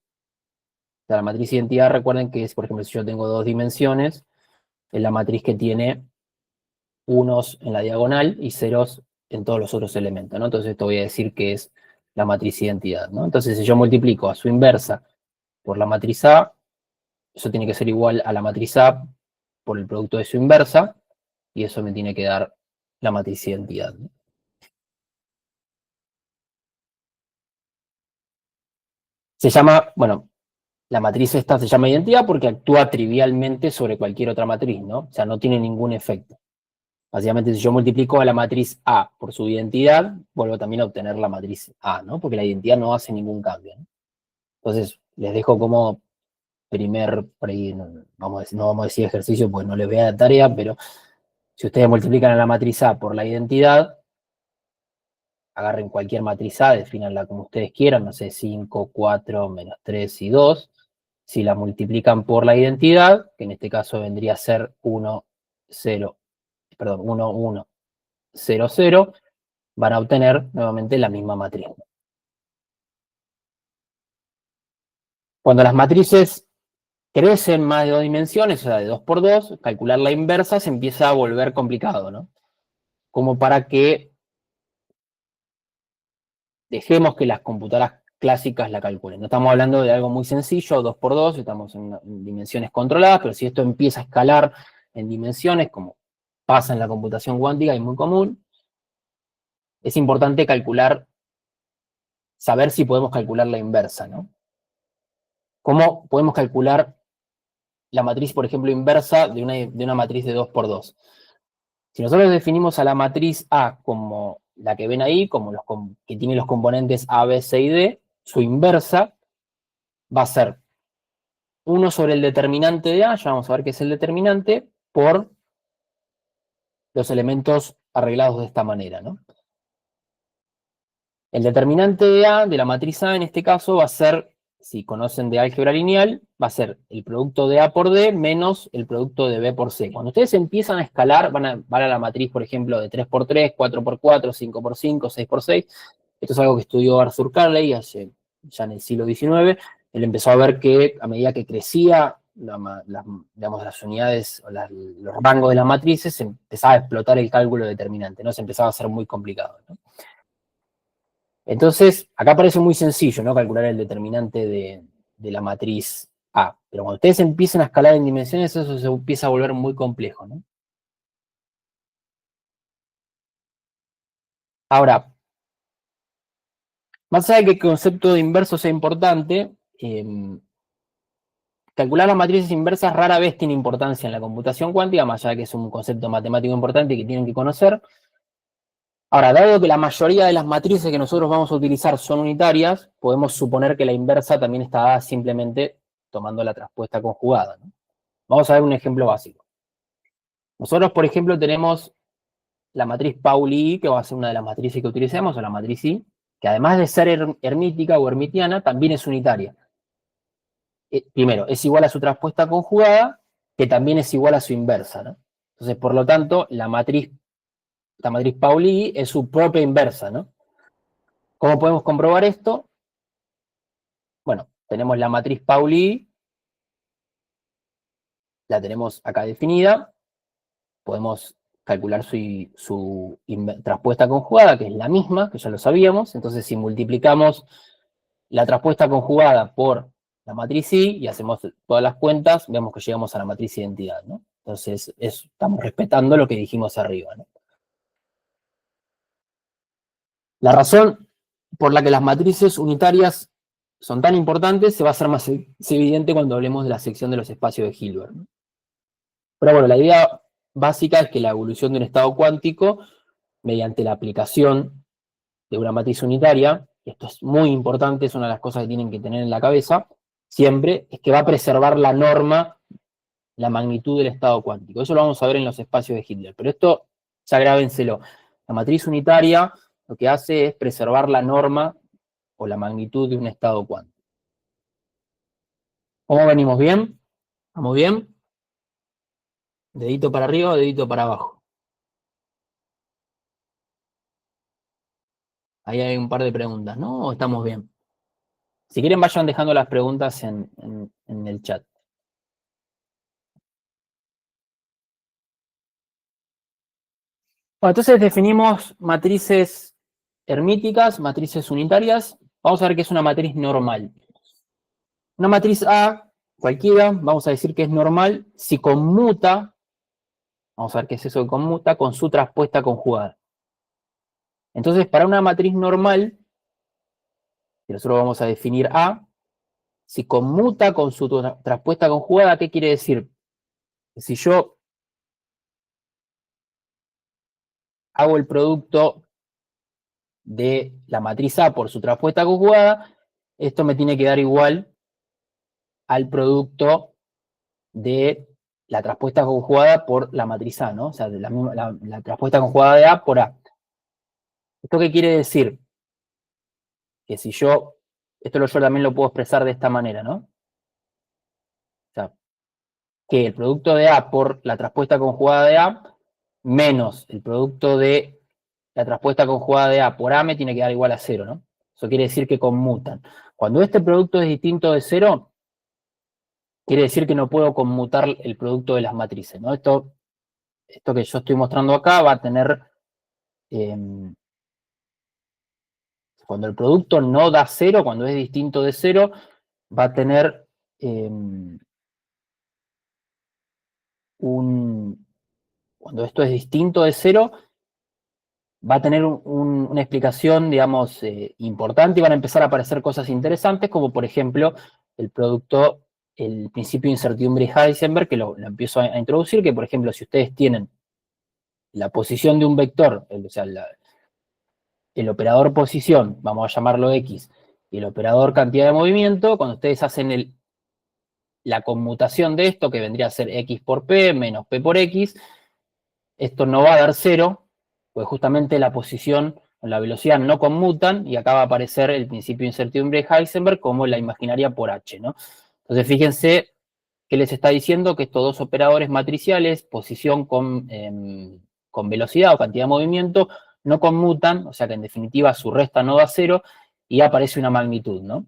la matriz identidad, recuerden que es, por ejemplo, si yo tengo dos dimensiones, es la matriz que tiene unos en la diagonal y ceros en todos los otros elementos, ¿no? Entonces esto voy a decir que es la matriz identidad, ¿no? Entonces si yo multiplico a su inversa por la matriz A, eso tiene que ser igual a la matriz A por el producto de su inversa, y eso me tiene que dar la matriz identidad, ¿no? Se llama, bueno, la matriz esta se llama identidad porque actúa trivialmente sobre cualquier otra matriz, ¿no? O sea, no tiene ningún efecto. Básicamente, si yo multiplico a la matriz A por su identidad, vuelvo también a obtener la matriz A, ¿no? Porque la identidad no hace ningún cambio, ¿no? Entonces, les dejo como primer, por ahí, no vamos a decir ejercicio, pues no les voy a dar tarea, pero si ustedes multiplican a la matriz A por la identidad, agarren cualquier matriz A, definanla como ustedes quieran, no sé, 5, 4, menos 3 y 2. Si la multiplican por la identidad, que en este caso vendría a ser 1, 0, perdón, 1, 1, 0, 0, van a obtener nuevamente la misma matriz. Cuando las matrices crecen más de 2 dimensiones, o sea, de 2 por 2, calcular la inversa se empieza a volver complicado, ¿no? Como para que dejemos que las computadoras clásicas la calculen. No estamos hablando de algo muy sencillo, 2 por 2, estamos en dimensiones controladas, pero si esto empieza a escalar en dimensiones, como pasa en la computación cuántica y muy común, es importante calcular, saber si podemos calcular la inversa, ¿no? ¿Cómo podemos calcular la matriz, por ejemplo, inversa de una matriz de 2 por 2? Si nosotros definimos a la matriz A como la que ven ahí, como que tiene los componentes A, B, C y D, su inversa va a ser 1 sobre el determinante de A, ya vamos a ver qué es el determinante, por los elementos arreglados de esta manera, ¿no? El determinante de A, de la matriz A en este caso, va a ser, si conocen de álgebra lineal, va a ser el producto de A por D menos el producto de B por C. Cuando ustedes empiezan a escalar, van a la matriz, por ejemplo, de 3 por 3, 4 por 4, 5 por 5, 6 por 6. Esto es algo que estudió Arthur Carley ya en el siglo XIX. Él empezó a ver que a medida que crecía digamos, las unidades o los rangos de las matrices, se empezaba a explotar el cálculo determinante, ¿no? Se empezaba a hacer muy complicado, ¿no? Entonces, acá parece muy sencillo, ¿no? Calcular el determinante de la matriz A. Pero cuando ustedes empiezan a escalar en dimensiones, eso se empieza a volver muy complejo, ¿no? Ahora, más allá de que el concepto de inverso sea importante, calcular las matrices inversas rara vez tiene importancia en la computación cuántica, más allá de que es un concepto matemático importante que tienen que conocer. Ahora, dado que la mayoría de las matrices que nosotros vamos a utilizar son unitarias, podemos suponer que la inversa también está dada simplemente tomando la traspuesta conjugada, ¿no? Vamos a ver un ejemplo básico. Nosotros, por ejemplo, tenemos la matriz Pauli, que va a ser una de las matrices que utilicemos, o la matriz I, que además de ser hermítica o hermitiana, también es unitaria. Primero, es igual a su traspuesta conjugada, que también es igual a su inversa, ¿no? Entonces, por lo tanto, la matriz Pauli es su propia inversa, ¿no? ¿Cómo podemos comprobar esto? Bueno, tenemos la matriz Pauli, la tenemos acá definida, podemos calcular su traspuesta conjugada, que es la misma, que ya lo sabíamos. Entonces, si multiplicamos la traspuesta conjugada por la matriz I y hacemos todas las cuentas, vemos que llegamos a la matriz identidad, ¿no? Entonces, estamos respetando lo que dijimos arriba, ¿no? La razón por la que las matrices unitarias son tan importantes se va a hacer más evidente cuando hablemos de la sección de los espacios de Hilbert, ¿no? Pero bueno, la idea básica es que la evolución de un estado cuántico, mediante la aplicación de una matriz unitaria, esto es muy importante, es una de las cosas que tienen que tener en la cabeza, siempre, es que va a preservar la norma, la magnitud del estado cuántico. Eso lo vamos a ver en los espacios de Hitler, pero esto, ya grábenselo. La matriz unitaria lo que hace es preservar la norma o la magnitud de un estado cuántico. ¿Cómo venimos? ¿Bien? ¿Vamos bien? Dedito para arriba o dedito para abajo. Ahí hay un par de preguntas, ¿no? ¿O estamos bien? Si quieren, vayan dejando las preguntas en el chat. Bueno, entonces definimos matrices hermíticas, matrices unitarias. Vamos a ver qué es una matriz normal. Una matriz A, cualquiera, vamos a decir que es normal si conmuta, vamos a ver qué es eso que conmuta, con su traspuesta conjugada. Entonces, para una matriz normal, y nosotros vamos a definir A, si conmuta con su traspuesta conjugada, ¿qué quiere decir? Si yo hago el producto de la matriz A por su traspuesta conjugada, esto me tiene que dar igual al producto de la traspuesta conjugada por la matriz A, ¿no? O sea, de la traspuesta conjugada de A por A. ¿Esto qué quiere decir? Que si yo también lo puedo expresar de esta manera, ¿no? O sea, que el producto de A por la traspuesta conjugada de A menos el producto de la traspuesta conjugada de A por A me tiene que dar igual a 0, ¿no? Eso quiere decir que conmutan. Cuando este producto es distinto de 0, quiere decir que no puedo conmutar el producto de las matrices, ¿no? Esto que yo estoy mostrando acá va a tener, cuando el producto no da 0, cuando es distinto de 0, va a tener cuando esto es distinto de 0, va a tener una explicación, digamos, importante y van a empezar a aparecer cosas interesantes, como por ejemplo el principio de incertidumbre de Heisenberg, que lo empiezo a introducir, que por ejemplo, si ustedes tienen la posición de un vector, o sea, el operador posición, vamos a llamarlo X, y el operador cantidad de movimiento, cuando ustedes hacen la conmutación de esto, que vendría a ser X por P menos P por X, esto no va a dar 0, pues justamente la posición o la velocidad no conmutan, y acá va a aparecer el principio de incertidumbre de Heisenberg como la imaginaria por H, ¿no? Entonces fíjense que les está diciendo que estos dos operadores matriciales, posición con velocidad o cantidad de movimiento, no conmutan, o sea que en definitiva su resta no da 0, y aparece una magnitud, ¿no?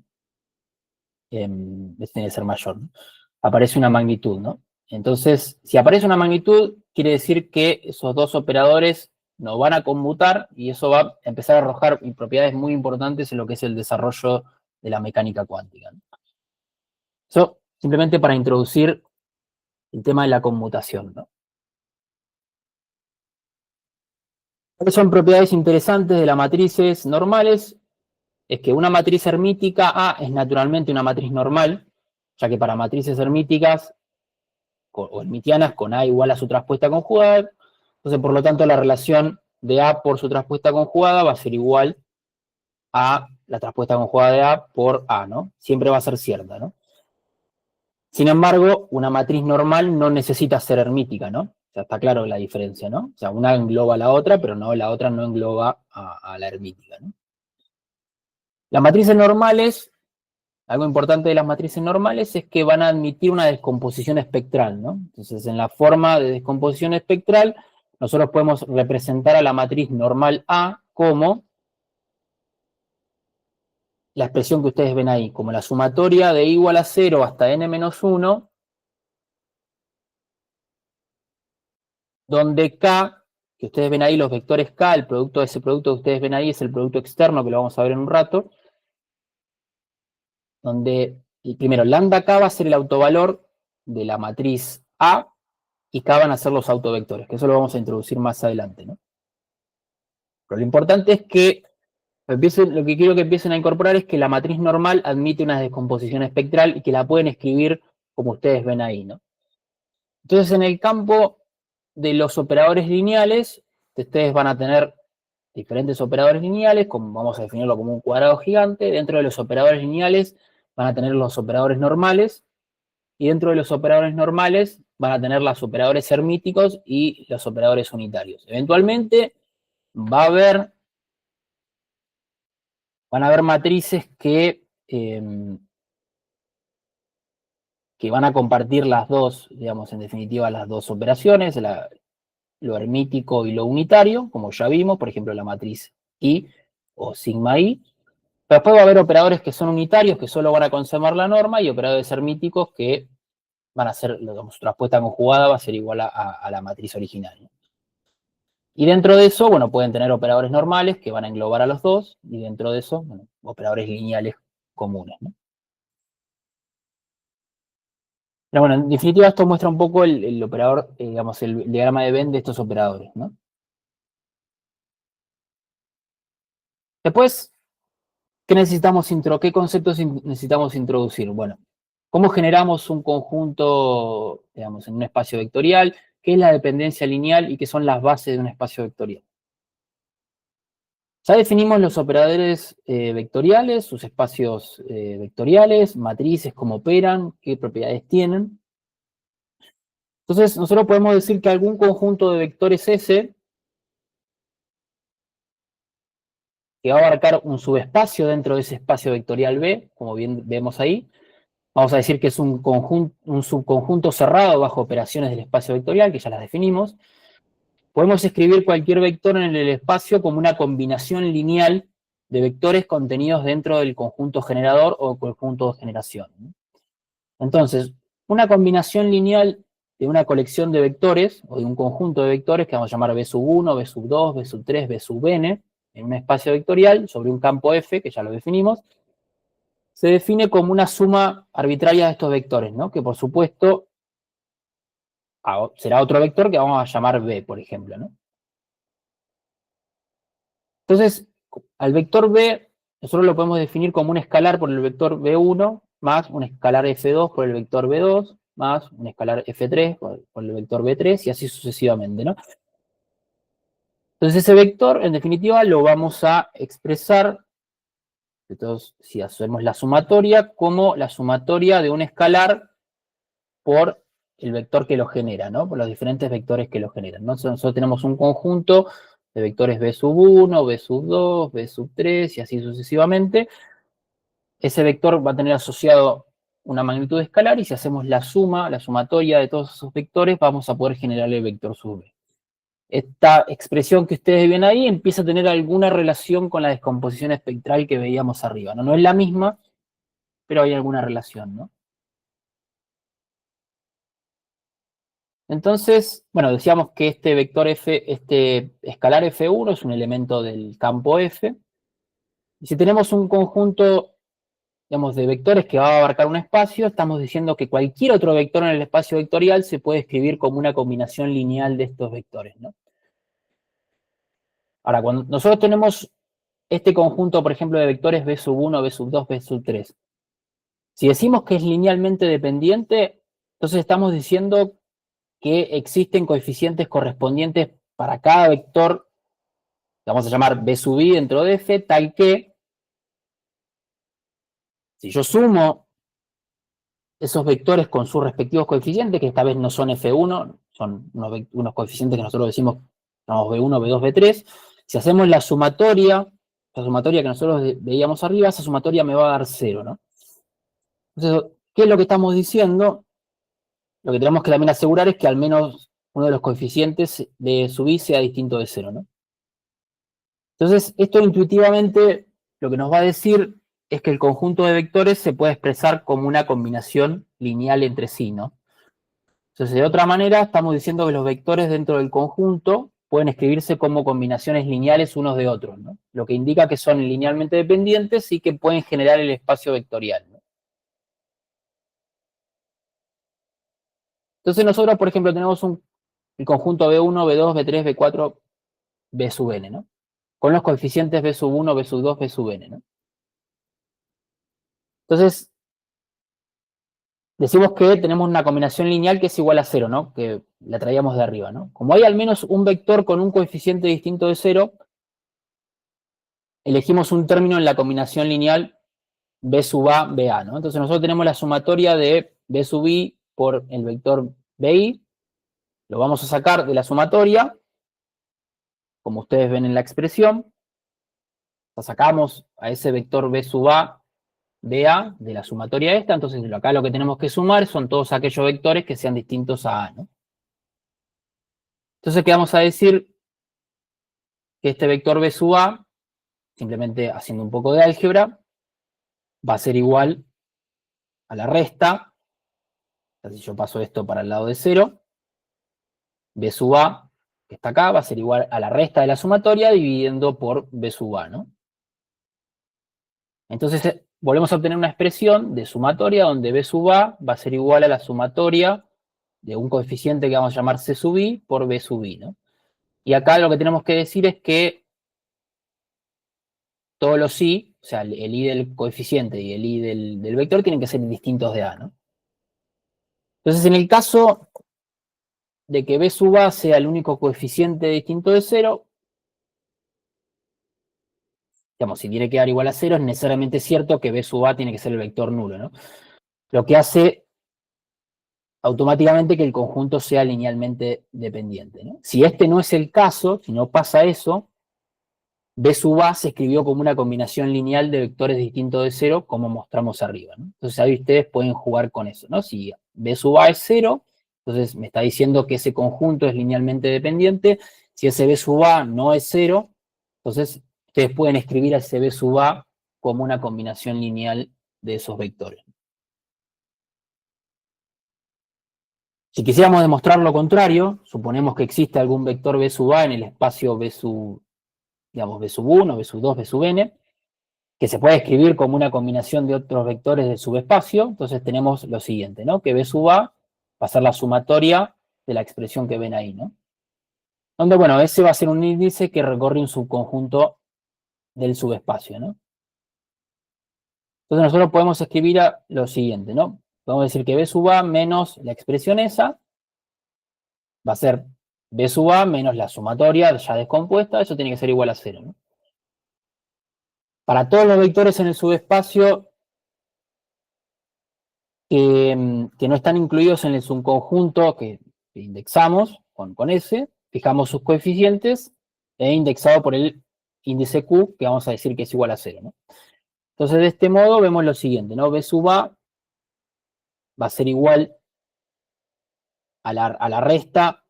Tiene que ser mayor, ¿no? Aparece una magnitud, ¿no? Entonces, si aparece una magnitud, quiere decir que esos dos operadores no van a conmutar y eso va a empezar a arrojar propiedades muy importantes en lo que es el desarrollo de la mecánica cuántica, ¿no? Eso simplemente para introducir el tema de la conmutación, ¿no? ¿Cuáles son propiedades interesantes de las matrices normales? Es que una matriz hermítica A es naturalmente una matriz normal, ya que para matrices hermíticas o hermitianas con A igual a su traspuesta conjugada, entonces por lo tanto la relación de A por su traspuesta conjugada va a ser igual a la traspuesta conjugada de A por A, ¿no? Siempre va a ser cierta, ¿no? Sin embargo, una matriz normal no necesita ser hermítica, ¿no? O sea, está claro la diferencia, ¿no? O sea, una engloba a la otra, pero no, la otra no engloba a la hermítica, ¿no? Las matrices normales, algo importante de las matrices normales es que van a admitir una descomposición espectral, ¿no? Entonces, en la forma de descomposición espectral, nosotros podemos representar a la matriz normal A como la expresión que ustedes ven ahí, como la sumatoria de igual a 0 hasta n-1, donde K, que ustedes ven ahí, los vectores K, el producto de ese producto que ustedes ven ahí es el producto externo, que lo vamos a ver en un rato, donde primero lambda K va a ser el autovalor de la matriz A y K van a ser los autovectores, que eso lo vamos a introducir más adelante, ¿no? Pero lo importante es que lo que quiero que empiecen a incorporar es que la matriz normal admite una descomposición espectral y que la pueden escribir como ustedes ven ahí, ¿no? Entonces, en el campo de los operadores lineales, ustedes van a tener diferentes operadores lineales, como vamos a definirlo como un cuadrado gigante. Dentro de los operadores lineales van a tener los operadores normales, y dentro de los operadores normales van a tener los operadores hermíticos y los operadores unitarios. Eventualmente van a haber matrices que van a compartir las dos, digamos, en definitiva, las dos operaciones, lo hermítico y lo unitario, como ya vimos, por ejemplo, la matriz I o sigma I. Pero después va a haber operadores que son unitarios, que solo van a conservar la norma, y operadores hermíticos que van a ser, digamos, su traspuesta conjugada va a ser igual a la matriz original, ¿no? Y dentro de eso, bueno, pueden tener operadores normales que van a englobar a los dos, y dentro de eso, bueno, operadores lineales comunes, ¿no? Pero bueno, en definitiva esto muestra un poco el operador, digamos, el diagrama de Venn de estos operadores, ¿no? Después, ¿qué conceptos necesitamos introducir? Bueno, ¿cómo generamos un conjunto, digamos, en un espacio vectorial? ¿Qué es la dependencia lineal y qué son las bases de un espacio vectorial? Ya definimos los operadores vectoriales, sus espacios vectoriales, matrices, cómo operan, qué propiedades tienen. Entonces, nosotros podemos decir que algún conjunto de vectores S, que va a abarcar un subespacio dentro de ese espacio vectorial B, como bien vemos ahí, vamos a decir que es un subconjunto cerrado bajo operaciones del espacio vectorial, que ya las definimos. Podemos escribir cualquier vector en el espacio como una combinación lineal de vectores contenidos dentro del conjunto generador o conjunto de generación. Entonces, una combinación lineal de una colección de vectores, o de un conjunto de vectores que vamos a llamar B sub 1, B sub 2, B sub 3, B sub n, en un espacio vectorial sobre un campo F, que ya lo definimos, se define como una suma arbitraria de estos vectores, ¿no? Que por supuesto será otro vector que vamos a llamar B, por ejemplo, ¿no? Entonces, al vector B, nosotros lo podemos definir como un escalar por el vector B1, más un escalar F2 por el vector B2, más un escalar F3 por el vector B3, y así sucesivamente, ¿no? Entonces ese vector, en definitiva, lo vamos a expresar, entonces, si hacemos la sumatoria, como la sumatoria de un escalar por el vector que lo genera, ¿no? Por los diferentes vectores que lo generan, ¿no? Nosotros tenemos un conjunto de vectores B sub 1, B sub 2, B sub 3 y así sucesivamente. Ese vector va a tener asociado una magnitud escalar y si hacemos la suma, la sumatoria de todos esos vectores, vamos a poder generar el vector sub B. Esta expresión que ustedes ven ahí empieza a tener alguna relación con la descomposición espectral que veíamos arriba, ¿no? No es la misma, pero hay alguna relación, ¿no? Entonces, bueno, decíamos que este vector F, este escalar F1 es un elemento del campo F. Y si tenemos un conjunto, digamos, de vectores que va a abarcar un espacio, estamos diciendo que cualquier otro vector en el espacio vectorial se puede escribir como una combinación lineal de estos vectores, ¿no? Ahora, cuando nosotros tenemos este conjunto, por ejemplo, de vectores B sub 1, B sub 2, B sub 3, si decimos que es linealmente dependiente, entonces estamos diciendo que existen coeficientes correspondientes para cada vector, que vamos a llamar B sub I dentro de F, tal que si yo sumo esos vectores con sus respectivos coeficientes, que esta vez no son F1, son unos coeficientes que nosotros decimos B1, B2, B3, si hacemos la sumatoria que nosotros veíamos arriba, esa sumatoria me va a dar 0, ¿no? Entonces, ¿qué es lo que estamos diciendo? Lo que tenemos que también asegurar es que al menos uno de los coeficientes de sub i sea distinto de 0, ¿no? Entonces, esto intuitivamente lo que nos va a decir es que el conjunto de vectores se puede expresar como una combinación lineal entre sí, ¿no? Entonces, de otra manera, estamos diciendo que los vectores dentro del conjunto pueden escribirse como combinaciones lineales unos de otros, ¿no? Lo que indica que son linealmente dependientes y que pueden generar el espacio vectorial, ¿no? Entonces nosotros, por ejemplo, tenemos el conjunto B1, B2, B3, B4, B sub n, ¿no? Con los coeficientes B sub 1, B sub 2, B sub n, ¿no? Entonces, decimos que tenemos una combinación lineal que es igual a 0, ¿no? Que la traíamos de arriba, ¿no? Como hay al menos un vector con un coeficiente distinto de 0, elegimos un término en la combinación lineal B sub A, BA, ¿no? Entonces nosotros tenemos la sumatoria de B sub I por el vector BI, lo vamos a sacar de la sumatoria, como ustedes ven en la expresión, sacamos a ese vector B sub A, BA de la sumatoria esta, entonces acá lo que tenemos que sumar son todos aquellos vectores que sean distintos a A, ¿no? Entonces, ¿qué vamos a decir? Que este vector B sub A, simplemente haciendo un poco de álgebra, va a ser igual a la resta, o sea, si yo paso esto para el lado de 0, B sub A que está acá, va a ser igual a la resta de la sumatoria dividiendo por B sub A, ¿no? Entonces, volvemos a obtener una expresión de sumatoria donde B sub A va a ser igual a la sumatoria de un coeficiente que vamos a llamar C sub I por B sub I, ¿no? Y acá lo que tenemos que decir es que todos los I, o sea, el I del coeficiente y el I del vector tienen que ser distintos de A, ¿no? Entonces, en el caso de que B sub A sea el único coeficiente distinto de 0, digamos, si tiene que dar igual a 0, es necesariamente cierto que B sub A tiene que ser el vector nulo, ¿no? Lo que hace automáticamente que el conjunto sea linealmente dependiente, ¿no? Si este no es el caso, si no pasa eso, B sub A se escribió como una combinación lineal de vectores distintos de 0, como mostramos arriba, ¿no? Entonces ahí ustedes pueden jugar con eso, ¿no? Si B sub A es 0, entonces me está diciendo que ese conjunto es linealmente dependiente. Si ese B sub A no es 0, entonces ustedes pueden escribir a ese B sub A como una combinación lineal de esos vectores. Si quisiéramos demostrar lo contrario, suponemos que existe algún vector B sub A en el espacio B sub, digamos, B sub 1, B sub 2, B sub n, que se puede escribir como una combinación de otros vectores del subespacio. Entonces tenemos lo siguiente, ¿no? Que B sub A va a ser la sumatoria de la expresión que ven ahí, ¿no? Donde, bueno, ese va a ser un índice que recorre un subconjunto del subespacio, ¿no? Entonces nosotros podemos escribir lo siguiente, ¿no? Podemos decir que B sub A menos la expresión esa va a ser B sub A menos la sumatoria ya descompuesta, eso tiene que ser igual a 0, ¿no? Para todos los vectores en el subespacio que no están incluidos en el subconjunto que indexamos con S, fijamos sus coeficientes e indexado por el índice Q, que vamos a decir que es igual a 0, ¿no? Entonces, de este modo vemos lo siguiente, ¿no? B sub A va a ser igual a la resta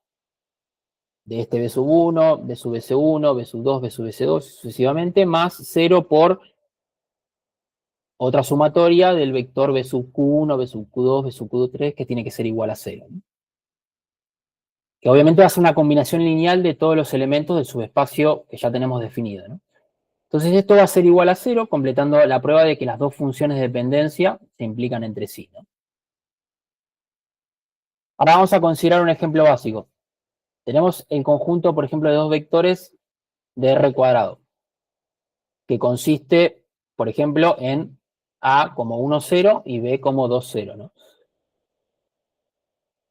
de este B sub 1, B sub S1, B sub 2, B sub S2, sucesivamente, más 0 por otra sumatoria del vector B sub Q1, B sub Q2, B sub Q3, que tiene que ser igual a 0, ¿no? Que obviamente va a ser una combinación lineal de todos los elementos del subespacio que ya tenemos definido, ¿no? Entonces esto va a ser igual a 0, completando la prueba de que las dos funciones de dependencia se implican entre sí, ¿no? Ahora vamos a considerar un ejemplo básico. Tenemos el conjunto, por ejemplo, de dos vectores de R cuadrado, que consiste, por ejemplo, en A como 1, 0 y B como 2, 0, ¿no?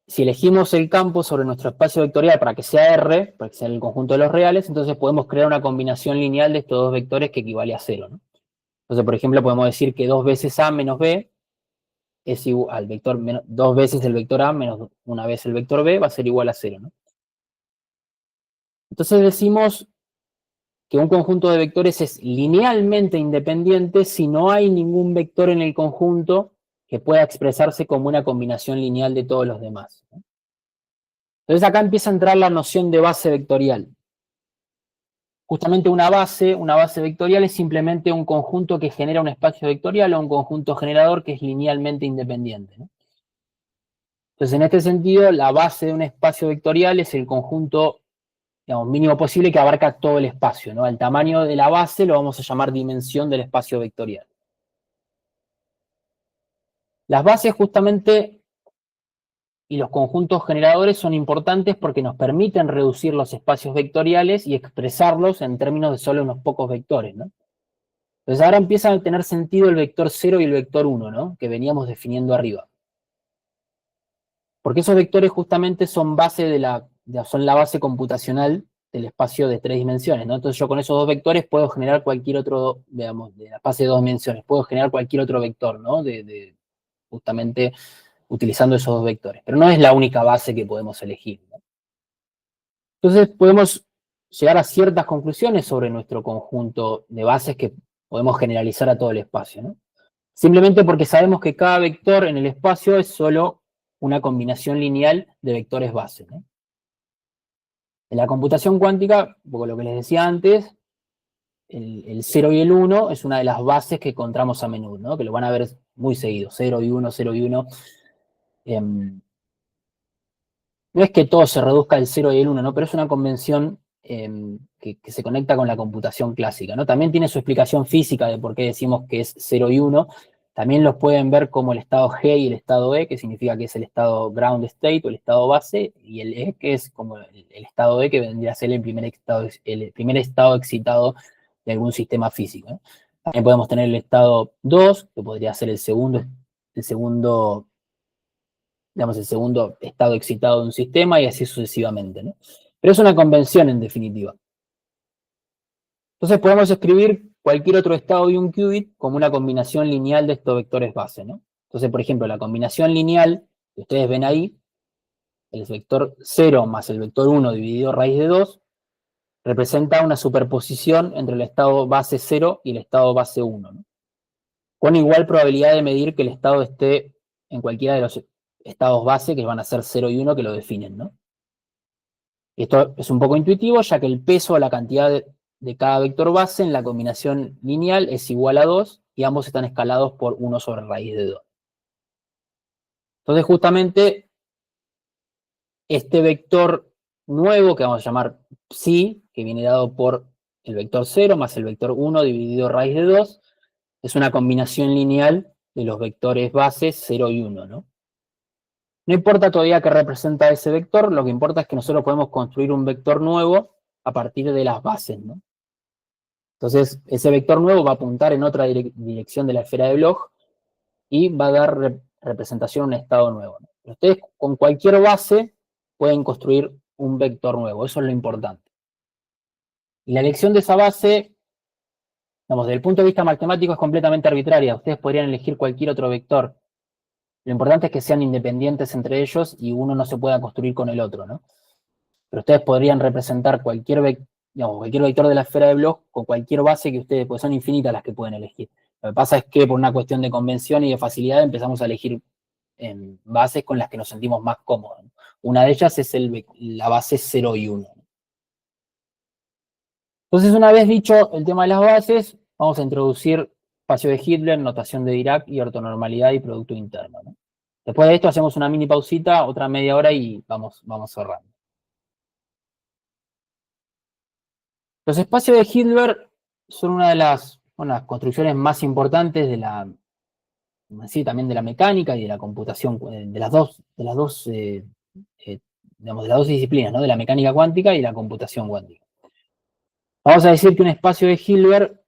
Si elegimos el campo sobre nuestro espacio vectorial para que sea R, para que sea el conjunto de los reales, entonces podemos crear una combinación lineal de estos dos vectores que equivale a 0, ¿no? Entonces, por ejemplo, podemos decir que 2 veces A menos B es igual al vector, 2 veces el vector A menos una vez el vector B va a ser igual a 0, ¿no? Entonces decimos que un conjunto de vectores es linealmente independiente si no hay ningún vector en el conjunto que pueda expresarse como una combinación lineal de todos los demás, ¿no? Entonces acá empieza a entrar la noción de base vectorial. Justamente una base vectorial es simplemente un conjunto que genera un espacio vectorial o un conjunto generador que es linealmente independiente, ¿no? Entonces, en este sentido, la base de un espacio vectorial es el conjunto, digamos, mínimo posible que abarca todo el espacio, ¿no? El tamaño de la base lo vamos a llamar dimensión del espacio vectorial. Las bases justamente y los conjuntos generadores son importantes porque nos permiten reducir los espacios vectoriales y expresarlos en términos de solo unos pocos vectores, ¿no? Entonces ahora empieza a tener sentido el vector 0 y el vector 1, ¿no? Que veníamos definiendo arriba. Porque esos vectores justamente son son la base computacional del espacio de 3 dimensiones, ¿no? Entonces yo con esos dos vectores puedo generar cualquier otro, digamos, de la fase de 2 dimensiones, puedo generar cualquier otro vector, ¿no? Justamente utilizando esos dos vectores. Pero no es la única base que podemos elegir, ¿no? Entonces podemos llegar a ciertas conclusiones sobre nuestro conjunto de bases que podemos generalizar a todo el espacio, ¿no? Simplemente porque sabemos que cada vector en el espacio es solo una combinación lineal de vectores base, ¿no? En la computación cuántica, un poco lo que les decía antes, el 0 y el 1 es una de las bases que encontramos a menudo, ¿no? Que lo van a ver muy seguido, 0 y 1, 0 y 1. no es que todo se reduzca al 0 y el 1, ¿no? Pero es una convención que se conecta con la computación clásica, ¿no? También tiene su explicación física de por qué decimos que es 0 y 1. También los pueden ver como el estado G y el estado E, que significa que es el estado ground state o el estado base, y el E, que es como el estado E, que vendría a ser el primer estado excitado de algún sistema físico, ¿no? También podemos tener el estado 2, que podría ser el segundo digamos, el segundo estado excitado de un sistema y así sucesivamente, ¿no? Pero es una convención en definitiva. Entonces podemos escribir cualquier otro estado de un qubit como una combinación lineal de estos vectores base, ¿no? Entonces, por ejemplo, la combinación lineal que ustedes ven ahí, el vector 0 más el vector 1 dividido raíz de 2, representa una superposición entre el estado base 0 y el estado base 1, ¿no? Con igual probabilidad de medir que el estado esté en cualquiera de los estados base, que van a ser 0 y 1, que lo definen, ¿no? Esto es un poco intuitivo, ya que el peso o la cantidad de cada vector base en la combinación lineal es igual a 2 y ambos están escalados por 1 sobre raíz de 2. Entonces, justamente, este vector nuevo, que vamos a llamar psi, que viene dado por el vector 0 más el vector 1 dividido raíz de 2, es una combinación lineal de los vectores bases 0 y 1, ¿no? No importa todavía qué representa ese vector, lo que importa es que nosotros podemos construir un vector nuevo a partir de las bases, ¿no? Entonces, ese vector nuevo va a apuntar en otra dirección de la esfera de Bloch y va a dar representación a un estado nuevo, ¿no? Ustedes con cualquier base pueden construir un vector nuevo, eso es lo importante. Y la elección de esa base, digamos, desde el punto de vista matemático es completamente arbitraria. Ustedes podrían elegir cualquier otro vector. Lo importante es que sean independientes entre ellos y uno no se pueda construir con el otro, ¿no? Pero ustedes podrían representar cualquier vector de la esfera de Bloch con cualquier base que ustedes, pues son infinitas las que pueden elegir. Lo que pasa es que por una cuestión de convención y de facilidad empezamos a elegir bases con las que nos sentimos más cómodos. Una de ellas es la base 0 y 1. Entonces, una vez dicho el tema de las bases, vamos a introducir espacio de Hitler, notación de Dirac y ortonormalidad y producto interno, ¿no? Después de esto hacemos una mini pausita, otra media hora y vamos cerrando. Los espacios de Hilbert son una de las construcciones más importantes también de la mecánica y de la computación, digamos, de las dos disciplinas, ¿no? De la mecánica cuántica y la computación cuántica. Vamos a decir que un espacio de Hilbert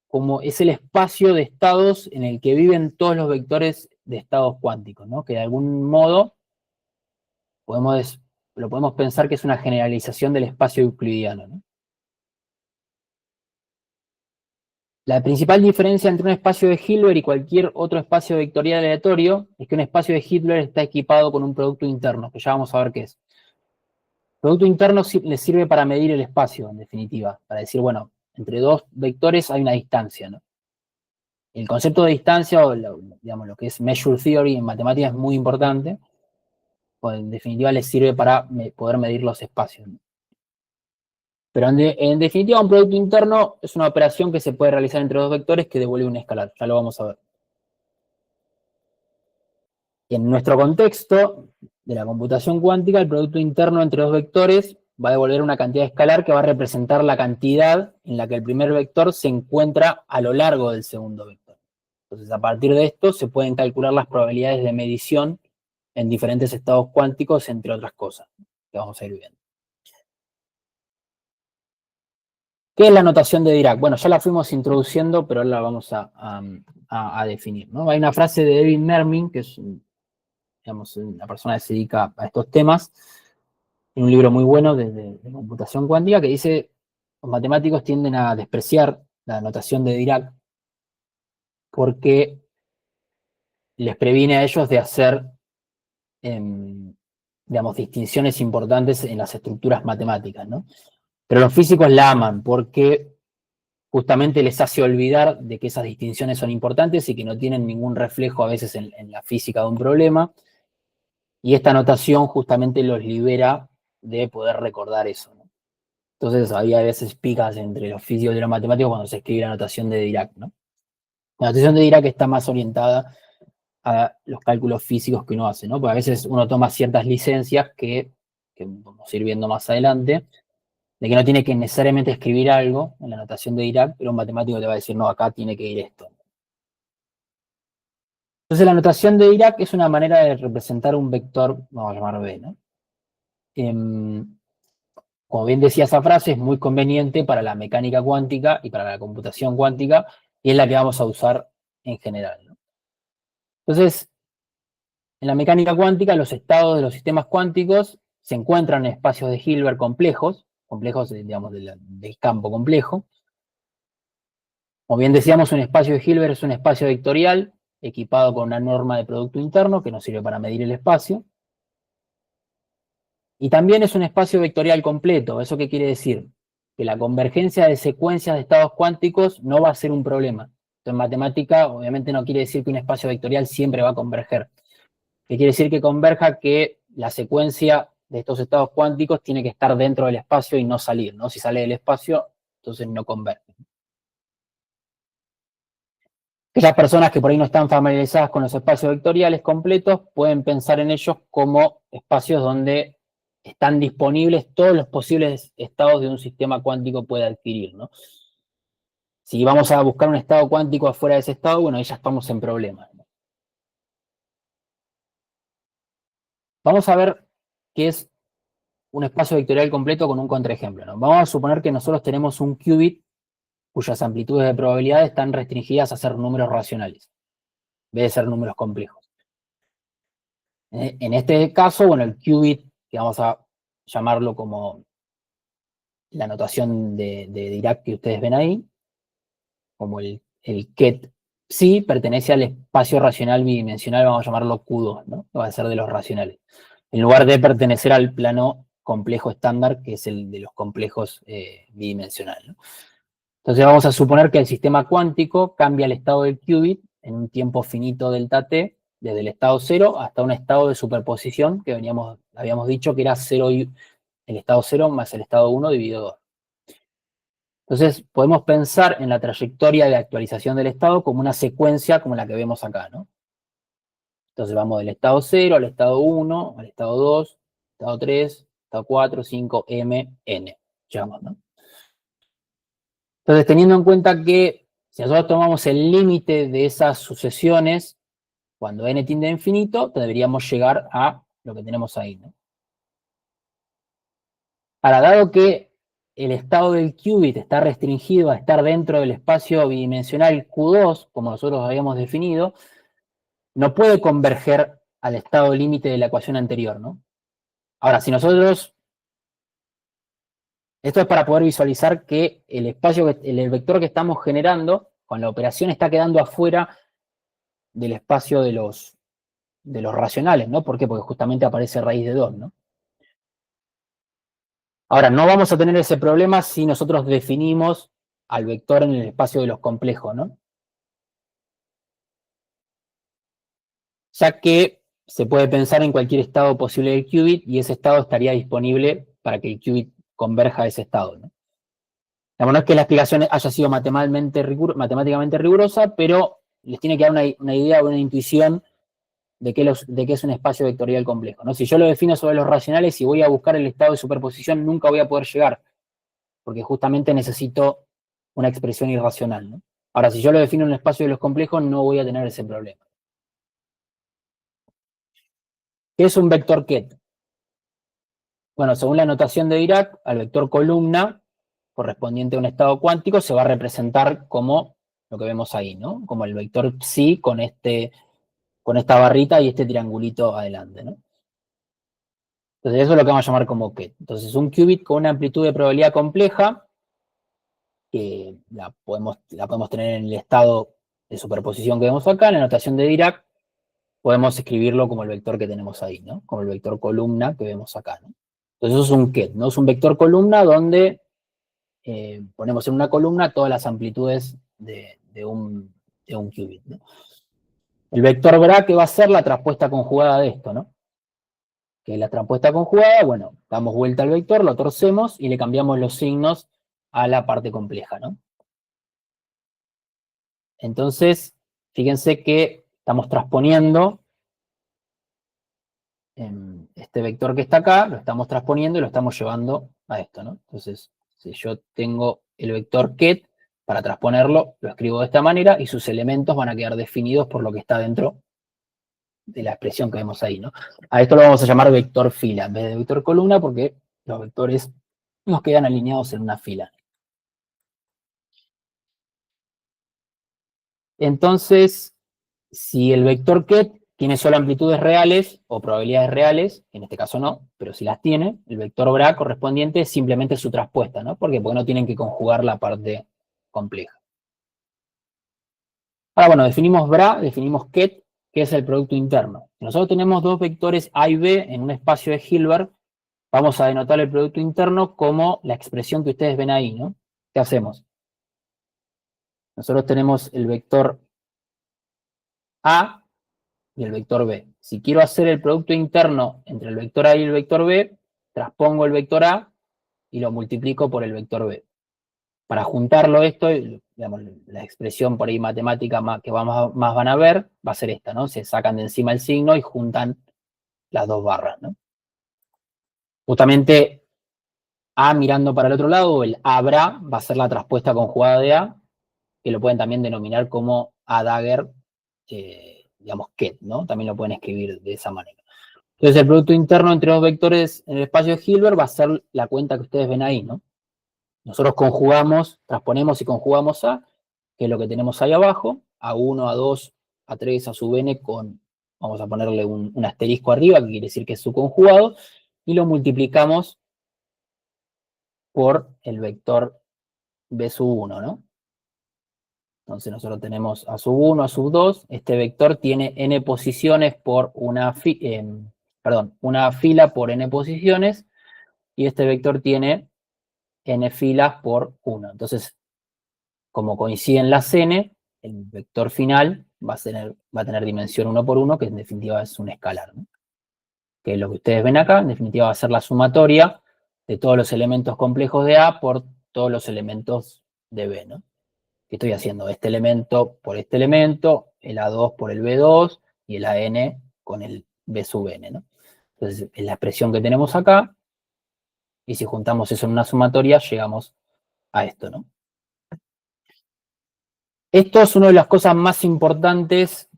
como es el espacio de estados en el que viven todos los vectores de estados cuánticos, ¿no? Que de algún modo lo podemos pensar que es una generalización del espacio euclidiano, ¿no? La principal diferencia entre un espacio de Hilbert y cualquier otro espacio vectorial aleatorio es que un espacio de Hilbert está equipado con un producto interno, que ya vamos a ver qué es. El producto interno le sirve para medir el espacio, en definitiva, para decir, bueno, entre dos vectores hay una distancia, ¿no? El concepto de distancia, o digamos, lo que es measure theory en matemáticas es muy importante, pues en definitiva le sirve para poder medir los espacios, ¿no? Pero en definitiva, un producto interno es una operación que se puede realizar entre dos vectores que devuelve un escalar. Ya lo vamos a ver. Y en nuestro contexto de la computación cuántica, el producto interno entre dos vectores va a devolver una cantidad escalar que va a representar la cantidad en la que el primer vector se encuentra a lo largo del segundo vector. Entonces, a partir de esto se pueden calcular las probabilidades de medición en diferentes estados cuánticos, entre otras cosas, que vamos a ir viendo. ¿Qué es la notación de Dirac? Bueno, ya la fuimos introduciendo, pero ahora la vamos a definir, ¿no? Hay una frase de David Mermin, que es digamos, una persona que se dedica a estos temas, en un libro muy bueno de computación cuántica, que dice, los matemáticos tienden a despreciar la notación de Dirac porque les previene a ellos de hacer, digamos, distinciones importantes en las estructuras matemáticas, ¿no? Pero los físicos la aman porque justamente les hace olvidar de que esas distinciones son importantes y que no tienen ningún reflejo a veces en la física de un problema. Y esta notación justamente los libera de poder recordar eso, ¿no? Entonces había a veces picas entre los físicos y los matemáticos cuando se escribe la notación de Dirac, ¿no? La notación de Dirac está más orientada a los cálculos físicos que uno hace, ¿no? Porque a veces uno toma ciertas licencias que vamos a ir viendo más adelante, de que no tiene que necesariamente escribir algo en la notación de Dirac, pero un matemático te va a decir, no, acá tiene que ir esto. Entonces la notación de Dirac es una manera de representar un vector, vamos a llamar B, ¿no? Como bien decía esa frase, es muy conveniente para la mecánica cuántica y para la computación cuántica, y es la que vamos a usar en general, ¿no? Entonces, en la mecánica cuántica, los estados de los sistemas cuánticos se encuentran en espacios de Hilbert complejos, digamos, del campo complejo. Como bien decíamos, un espacio de Hilbert es un espacio vectorial equipado con una norma de producto interno que nos sirve para medir el espacio. Y también es un espacio vectorial completo. ¿Eso qué quiere decir? Que la convergencia de secuencias de estados cuánticos no va a ser un problema. Entonces, en matemática, obviamente no quiere decir que un espacio vectorial siempre va a converger. ¿Qué quiere decir que converja? Que la secuencia de estos estados cuánticos tiene que estar dentro del espacio y no salir, ¿no? Si sale del espacio, entonces no converge. Aquellas personas que por ahí no están familiarizadas con los espacios vectoriales completos pueden pensar en ellos como espacios donde están disponibles todos los posibles estados de un sistema cuántico puede adquirir, ¿no? Si vamos a buscar un estado cuántico afuera de ese estado, bueno, ahí ya estamos en problemas, ¿no? Vamos a ver qué es un espacio vectorial completo con un contraejemplo, ¿no? Vamos a suponer que nosotros tenemos un qubit cuyas amplitudes de probabilidad están restringidas a ser números racionales, en vez de ser números complejos. En este caso, bueno, el qubit, que vamos a llamarlo como la notación de Dirac que ustedes ven ahí, como el ket psi, pertenece al espacio racional bidimensional, vamos a llamarlo Q2, ¿no? Que va a ser de los racionales, en lugar de pertenecer al plano complejo estándar, que es el de los complejos bidimensionales, ¿no? Entonces vamos a suponer que el sistema cuántico cambia el estado del qubit en un tiempo finito delta t, desde el estado 0 hasta un estado de superposición que habíamos dicho que era 0 y el estado 0 más el estado 1 dividido 2. Entonces podemos pensar en la trayectoria de actualización del estado como una secuencia como la que vemos acá, ¿no? Entonces vamos del estado 0 al estado 1, al estado 2, estado 3, estado 4, 5, m, n, llamamos, ¿no? Entonces, teniendo en cuenta que si nosotros tomamos el límite de esas sucesiones, cuando n tiende a infinito, deberíamos llegar a lo que tenemos ahí, ¿no? Ahora, dado que el estado del qubit está restringido a estar dentro del espacio bidimensional Q2, como nosotros habíamos definido, no puede converger al estado límite de la ecuación anterior, ¿no? Ahora, si nosotros... Esto es para poder visualizar que el espacio, el vector que estamos generando con la operación está quedando afuera del espacio de los racionales, ¿no? ¿Por qué? Porque justamente aparece raíz de 2, ¿no? Ahora, no vamos a tener ese problema si nosotros definimos al vector en el espacio de los complejos, ¿no? Ya que se puede pensar en cualquier estado posible del qubit y ese estado estaría disponible para que el qubit converja a ese estado, ¿no? No es que la explicación haya sido matemáticamente rigurosa, pero les tiene que dar una idea o una intuición de qué es un espacio vectorial complejo, ¿no? Si yo lo defino sobre los racionales y voy a buscar el estado de superposición, nunca voy a poder llegar, porque justamente necesito una expresión irracional, ¿no? Ahora, si yo lo defino en el espacio de los complejos, no voy a tener ese problema. ¿Qué es un vector ket? Bueno, según la notación de Dirac, al vector columna correspondiente a un estado cuántico se va a representar como lo que vemos ahí, ¿no? Como el vector psi con esta barrita y este triangulito adelante, ¿no? Entonces eso es lo que vamos a llamar como ket. Entonces un qubit con una amplitud de probabilidad compleja, que la podemos tener en el estado de superposición que vemos acá, en la notación de Dirac, podemos escribirlo como el vector que tenemos ahí, ¿no? Como el vector columna que vemos acá, ¿no? Entonces eso es un ket, ¿no? Es un vector columna donde ponemos en una columna todas las amplitudes de un qubit, ¿no? El vector Bra, que va a ser la traspuesta conjugada de esto, ¿no? Que es la traspuesta conjugada, bueno, damos vuelta al vector, lo torcemos y le cambiamos los signos a la parte compleja, ¿no? Entonces, fíjense que Estamos transponiendo este vector que está acá, lo estamos transponiendo y lo estamos llevando a esto, ¿no? Entonces, si yo tengo el vector ket, para transponerlo, lo escribo de esta manera y sus elementos van a quedar definidos por lo que está dentro de la expresión que vemos ahí, ¿no? A esto lo vamos a llamar vector fila en vez de vector columna porque los vectores nos quedan alineados en una fila. Entonces, si el vector ket tiene solo amplitudes reales o probabilidades reales, en este caso no, pero si las tiene, el vector bra correspondiente es simplemente su traspuesta, ¿no? Porque no tienen que conjugar la parte compleja. Ahora, bueno, definimos bra, definimos ket, que es el producto interno. Si nosotros tenemos dos vectores A y B en un espacio de Hilbert, vamos a denotar el producto interno como la expresión que ustedes ven ahí, ¿no? ¿Qué hacemos? Nosotros tenemos el vector A y el vector B. Si quiero hacer el producto interno entre el vector A y el vector B, transpongo el vector A y lo multiplico por el vector B. Para juntarlo esto, digamos, la expresión por ahí matemática que más van a ver va a ser esta, ¿no? Se sacan de encima el signo y juntan las dos barras, ¿no? Justamente A mirando para el otro lado, el A-bra va a ser la traspuesta conjugada de A, que lo pueden también denominar como A dagger, digamos, ket, ¿no? También lo pueden escribir de esa manera. Entonces el producto interno entre dos vectores en el espacio de Hilbert va a ser la cuenta que ustedes ven ahí, ¿no? Nosotros conjugamos, transponemos y conjugamos A, que es lo que tenemos ahí abajo, A1, A2, A3, A sub n con, vamos a ponerle un asterisco arriba, que quiere decir que es su conjugado, y lo multiplicamos por el vector B sub 1, ¿no? Entonces nosotros tenemos A sub 1, A sub 2, este vector tiene n posiciones por una fila por n posiciones, y este vector tiene n filas por 1. Entonces, como coinciden las n, el vector final va a tener dimensión 1 por 1, que en definitiva es un escalar, ¿no? Que es lo que ustedes ven acá, en definitiva va a ser la sumatoria de todos los elementos complejos de A por todos los elementos de B, ¿no? Que estoy haciendo este elemento por este elemento, el A2 por el B2 y el AN con el B sub n, ¿no? Entonces, es la expresión que tenemos acá, y si juntamos eso en una sumatoria, llegamos a esto, ¿no? Esto es una de las cosas más importantes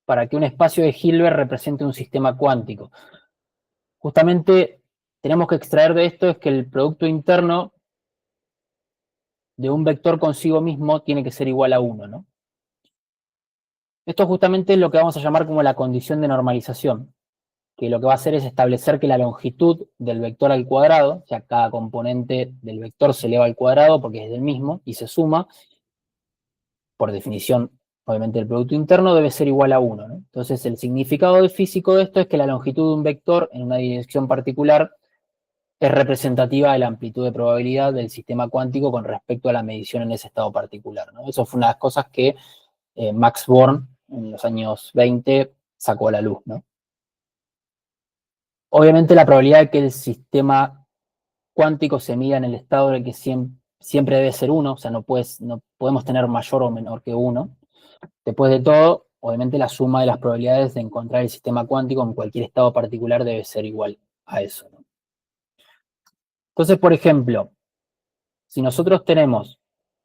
para que un espacio de Hilbert represente un sistema cuántico. Justamente tenemos que extraer de esto es que el producto interno de un vector consigo mismo tiene que ser igual a 1, ¿no? Esto justamente es lo que vamos a llamar como la condición de normalización, que lo que va a hacer es establecer que la longitud del vector al cuadrado, o sea, cada componente del vector se eleva al cuadrado porque es del mismo y se suma, por definición, obviamente el producto interno debe ser igual a 1, ¿no? Entonces el significado físico de esto es que la longitud de un vector en una dirección particular es representativa de la amplitud de probabilidad del sistema cuántico con respecto a la medición en ese estado particular, ¿no? Eso fue una de las cosas que Max Born en los años 20 sacó a la luz, ¿no? Obviamente la probabilidad de que el sistema cuántico se mida en el estado en el que siempre debe ser 1, o sea, no podemos tener mayor o menor que 1. Después de todo, obviamente la suma de las probabilidades de encontrar el sistema cuántico en cualquier estado particular debe ser igual a eso, ¿no? Entonces, por ejemplo, si nosotros tenemos,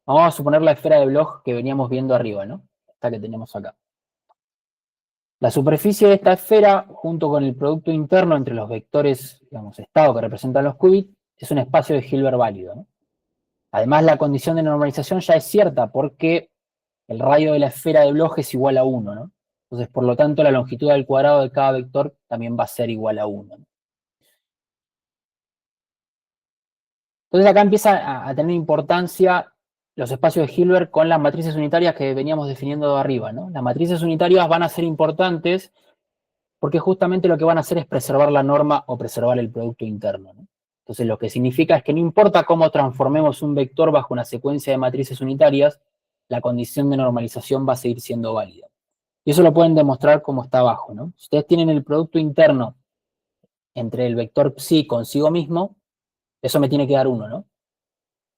vamos a suponer la esfera de Bloch que veníamos viendo arriba, ¿no? Esta que tenemos acá. La superficie de esta esfera, junto con el producto interno entre los vectores, digamos, estado que representan los qubits, es un espacio de Hilbert válido, ¿no? Además, la condición de normalización ya es cierta porque el radio de la esfera de Bloch es igual a 1, ¿no? Entonces, por lo tanto, la longitud al cuadrado de cada vector también va a ser igual a 1, ¿no? Entonces, acá empieza a tener importancia los espacios de Hilbert con las matrices unitarias que veníamos definiendo de arriba, ¿no? Las matrices unitarias van a ser importantes porque justamente lo que van a hacer es preservar la norma o preservar el producto interno, ¿no? Entonces, lo que significa es que no importa cómo transformemos un vector bajo una secuencia de matrices unitarias, la condición de normalización va a seguir siendo válida. Y eso lo pueden demostrar como está abajo, ¿no? Si ustedes tienen el producto interno entre el vector psi consigo mismo, eso me tiene que dar 1, ¿no?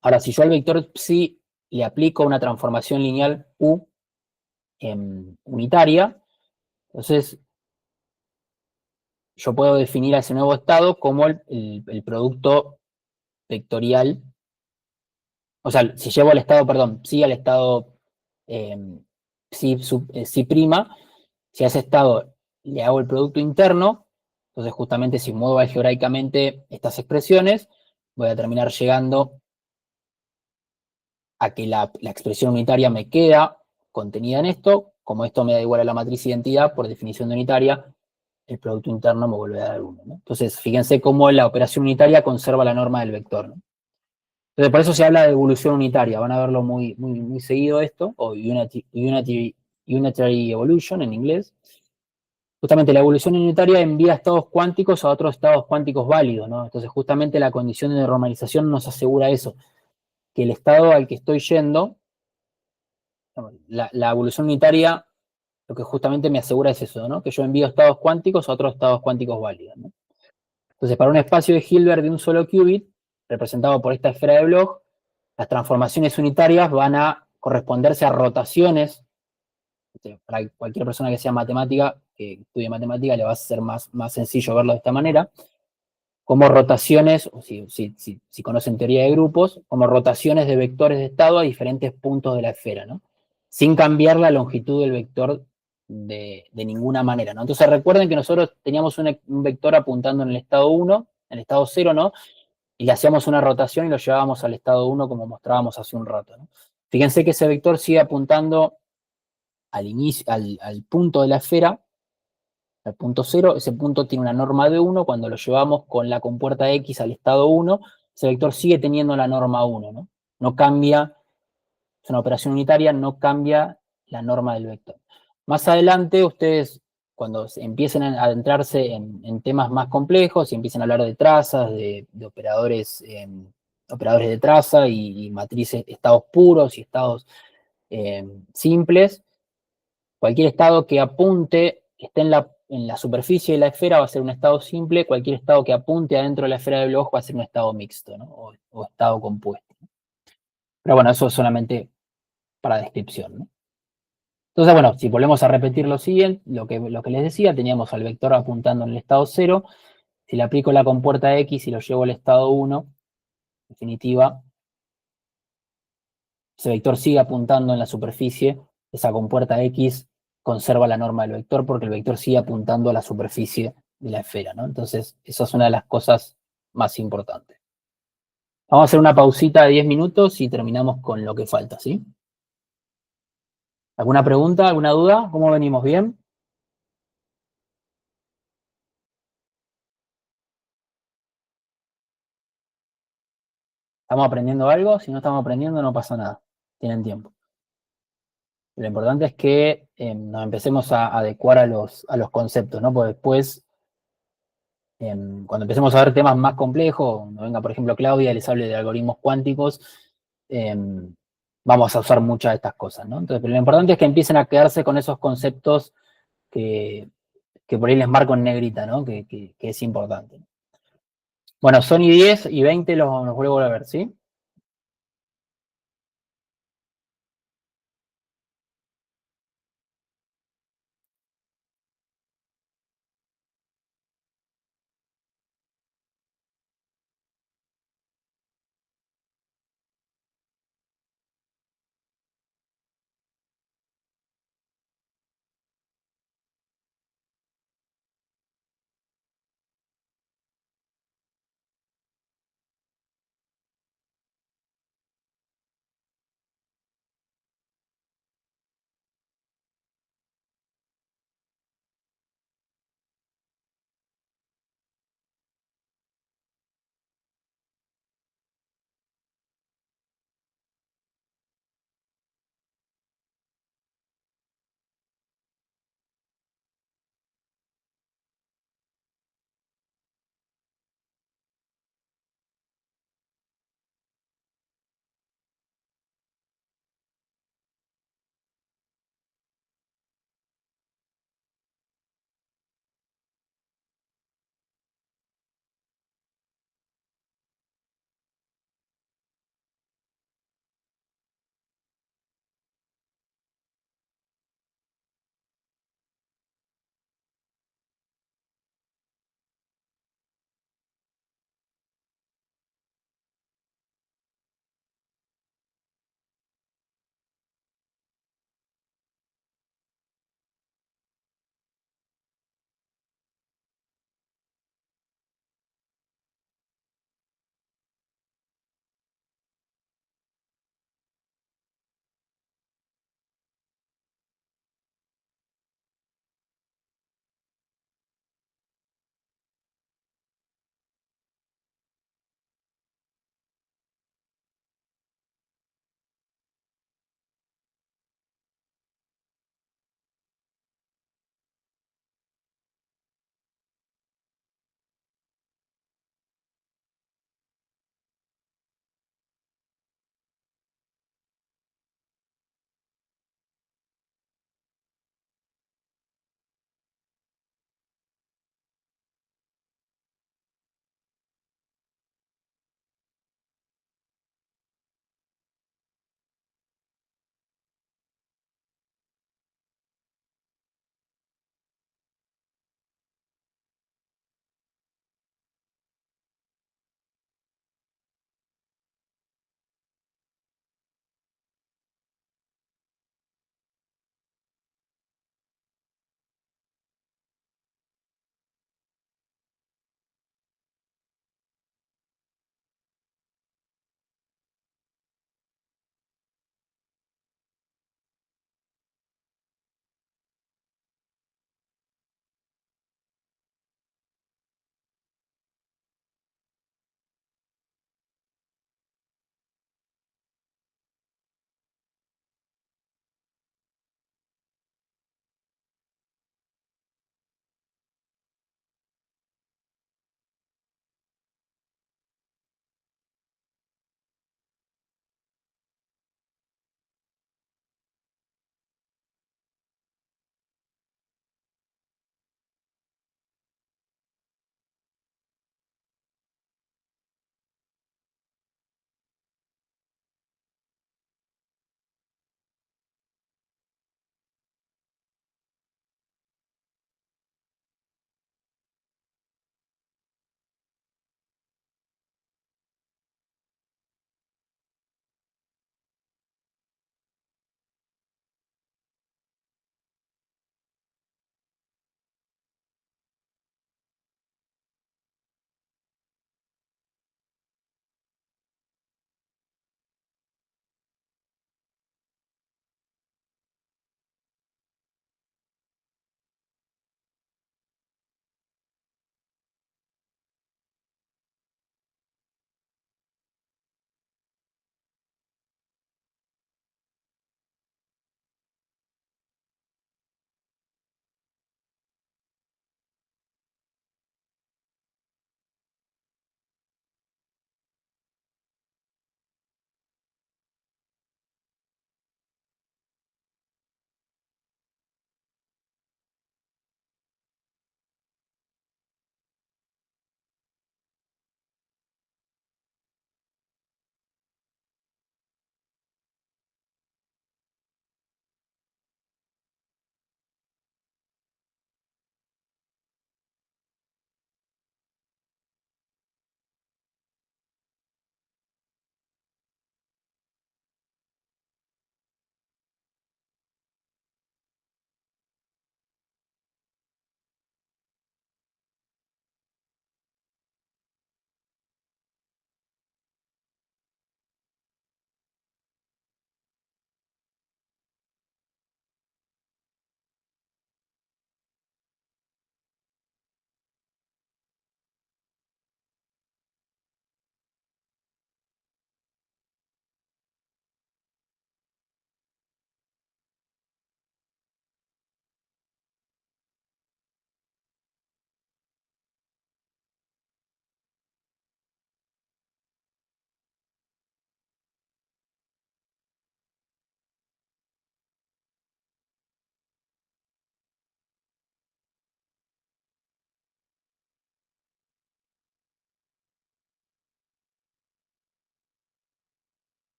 Ahora, si yo al vector psi le aplico una transformación lineal u, unitaria. Entonces, yo puedo definir a ese nuevo estado como el producto vectorial. O sea, si llevo al estado, perdón, sí al estado eh, sí prima, si a ese estado le hago el producto interno, entonces justamente si muevo algebraicamente estas expresiones, voy a terminar llegando a que la expresión unitaria me queda contenida en esto. Como esto me da igual a la matriz identidad, por definición de unitaria, el producto interno me vuelve a dar 1, ¿no? Entonces, fíjense cómo la operación unitaria conserva la norma del vector, ¿no? Entonces, por eso se habla de evolución unitaria. Van a verlo muy seguido esto, o unitary evolution en inglés. Justamente la evolución unitaria envía estados cuánticos a otros estados cuánticos válidos, ¿no? Entonces, justamente la condición de normalización nos asegura eso, que el estado al que estoy yendo, la evolución unitaria, lo que justamente me asegura es eso, ¿no? Que yo envío estados cuánticos a otros estados cuánticos válidos, ¿no? Entonces, para un espacio de Hilbert de un solo qubit, representado por esta esfera de Bloch, las transformaciones unitarias van a corresponderse a rotaciones. Para cualquier persona que sea matemática, que estudie matemática, le va a ser más sencillo verlo de esta manera, como rotaciones, o si conocen teoría de grupos, como rotaciones de vectores de estado a diferentes puntos de la esfera, ¿no? Sin cambiar la longitud del vector de ninguna manera, ¿no? Entonces recuerden que nosotros teníamos un vector apuntando en el estado 1, en el estado 0, ¿no? Y le hacíamos una rotación y lo llevábamos al estado 1 como mostrábamos hace un rato, ¿no? Fíjense que ese vector sigue apuntando al inicio, al punto de la esfera, al punto 0, ese punto tiene una norma de 1, cuando lo llevamos con la compuerta X al estado 1, ese vector sigue teniendo la norma 1, ¿no? No cambia, es una operación unitaria, no cambia la norma del vector. Más adelante, ustedes, cuando empiecen a adentrarse en temas más complejos y empiecen a hablar de trazas, de operadores, operadores de traza y matrices, estados puros y estados simples, cualquier estado que apunte, que esté en la superficie de la esfera va a ser un estado simple, cualquier estado que apunte adentro de la esfera de Bloch va a ser un estado mixto, ¿no? O estado compuesto. Pero bueno, eso es solamente para descripción, ¿no? Entonces, bueno, si volvemos a repetir lo siguiente, lo que les decía, teníamos al vector apuntando en el estado 0, si le aplico la compuerta X y lo llevo al estado 1, en definitiva, ese vector sigue apuntando en la superficie, esa compuerta X conserva la norma del vector porque el vector sigue apuntando a la superficie de la esfera, ¿no? Entonces, esa es una de las cosas más importantes. Vamos a hacer una pausita de 10 minutos y terminamos con lo que falta, ¿sí? ¿Alguna pregunta, alguna duda? ¿Cómo venimos? ¿Bien? ¿Estamos aprendiendo algo? Si no estamos aprendiendo, no pasa nada. Tienen tiempo. Lo importante es que nos empecemos a adecuar a los conceptos, ¿no? Porque después, cuando empecemos a ver temas más complejos, cuando venga, por ejemplo, Claudia y les hable de algoritmos cuánticos, vamos a usar muchas de estas cosas, ¿no? Entonces, pero lo importante es que empiecen a quedarse con esos conceptos que por ahí les marco en negrita, ¿no? Que es importante. Bueno, son y 10 y 20 los vuelvo a ver, ¿sí?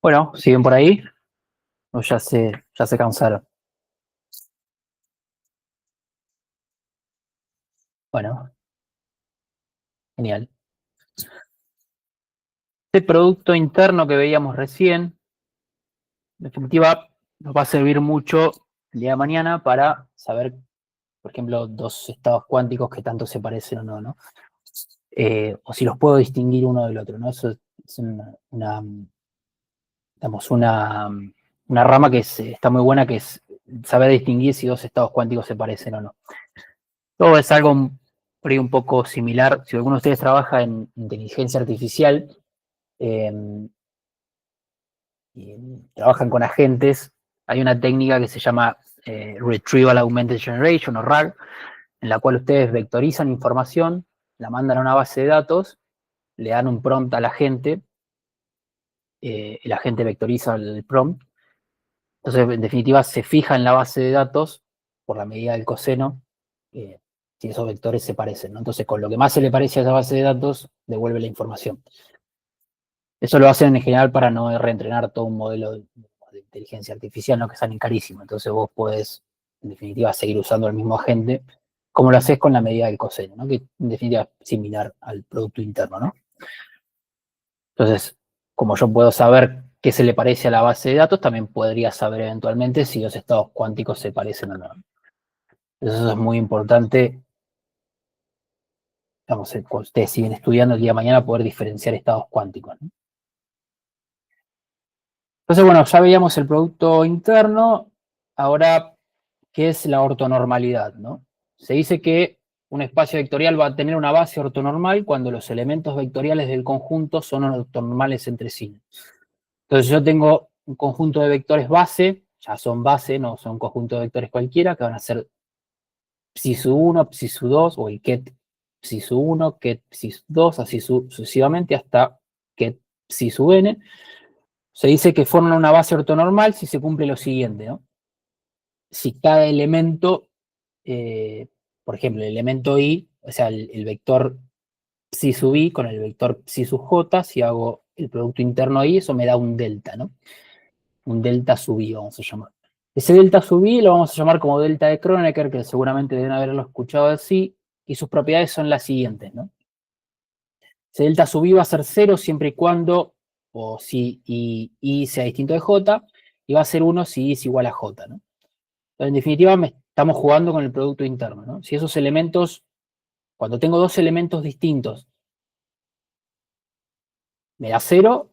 Bueno, ¿siguen por ahí? O ya se cansaron. Bueno, genial. Este producto interno que veíamos recién, en definitiva, nos va a servir mucho el día de mañana para saber, por ejemplo, dos estados cuánticos que tanto se parecen o no, ¿no? O si los puedo distinguir uno del otro, ¿no? Eso es digamos, una rama que está muy buena, que es saber distinguir si dos estados cuánticos se parecen o no. Todo es algo por ahí un poco similar. Si alguno de ustedes trabaja en inteligencia artificial eh, y trabajan con agentes, hay una técnica que se llama Retrieval Augmented Generation o RAG, en la cual ustedes vectorizan información, la mandan a una base de datos, le dan un prompt al agente, el agente vectoriza el prompt. Entonces, en definitiva, se fija en la base de datos por la medida del coseno, si esos vectores se parecen, ¿no? Entonces, con lo que más se le parece a esa base de datos, devuelve la información. Eso lo hacen en general para no reentrenar todo un modelo de inteligencia artificial, ¿no? Que salen carísimo. Entonces, vos podés, en definitiva, seguir usando el mismo agente, como lo haces con la medida del coseno, ¿no? Que en definitiva es similar al producto interno, ¿no? Entonces, como yo puedo saber qué se le parece a la base de datos, también podría saber eventualmente si los estados cuánticos se parecen o no. Eso es muy importante, digamos, cuando ustedes siguen estudiando el día de mañana, poder diferenciar estados cuánticos, ¿no? Entonces, bueno, ya veíamos el producto interno. Ahora, ¿qué es la ortonormalidad, no? Se dice que un espacio vectorial va a tener una base ortonormal cuando los elementos vectoriales del conjunto son ortonormales entre sí. Entonces yo tengo un conjunto de vectores base, ya son base, no son conjuntos de vectores cualquiera, que van a ser psi-1, psi-2, o el ket psi-1, ket psi-2, así sucesivamente hasta ket psi-n. Se dice que forman una base ortonormal si se cumple lo siguiente, ¿no? Si cada elemento, por ejemplo, el elemento i, o sea, el vector psi-i con el vector psi-j, si hago el producto interno i, eso me da un delta, ¿no? Un delta sub i, vamos a llamar. Ese delta sub i lo vamos a llamar como delta de Kronecker, que seguramente deben haberlo escuchado así, y sus propiedades son las siguientes, ¿no? Ese delta sub i va a ser cero siempre y cuando, o si i sea distinto de j, y va a ser 1 si i es igual a j, ¿no? Entonces, en definitiva, estamos jugando con el producto interno, ¿no? Si esos elementos, cuando tengo dos elementos distintos, me da 0,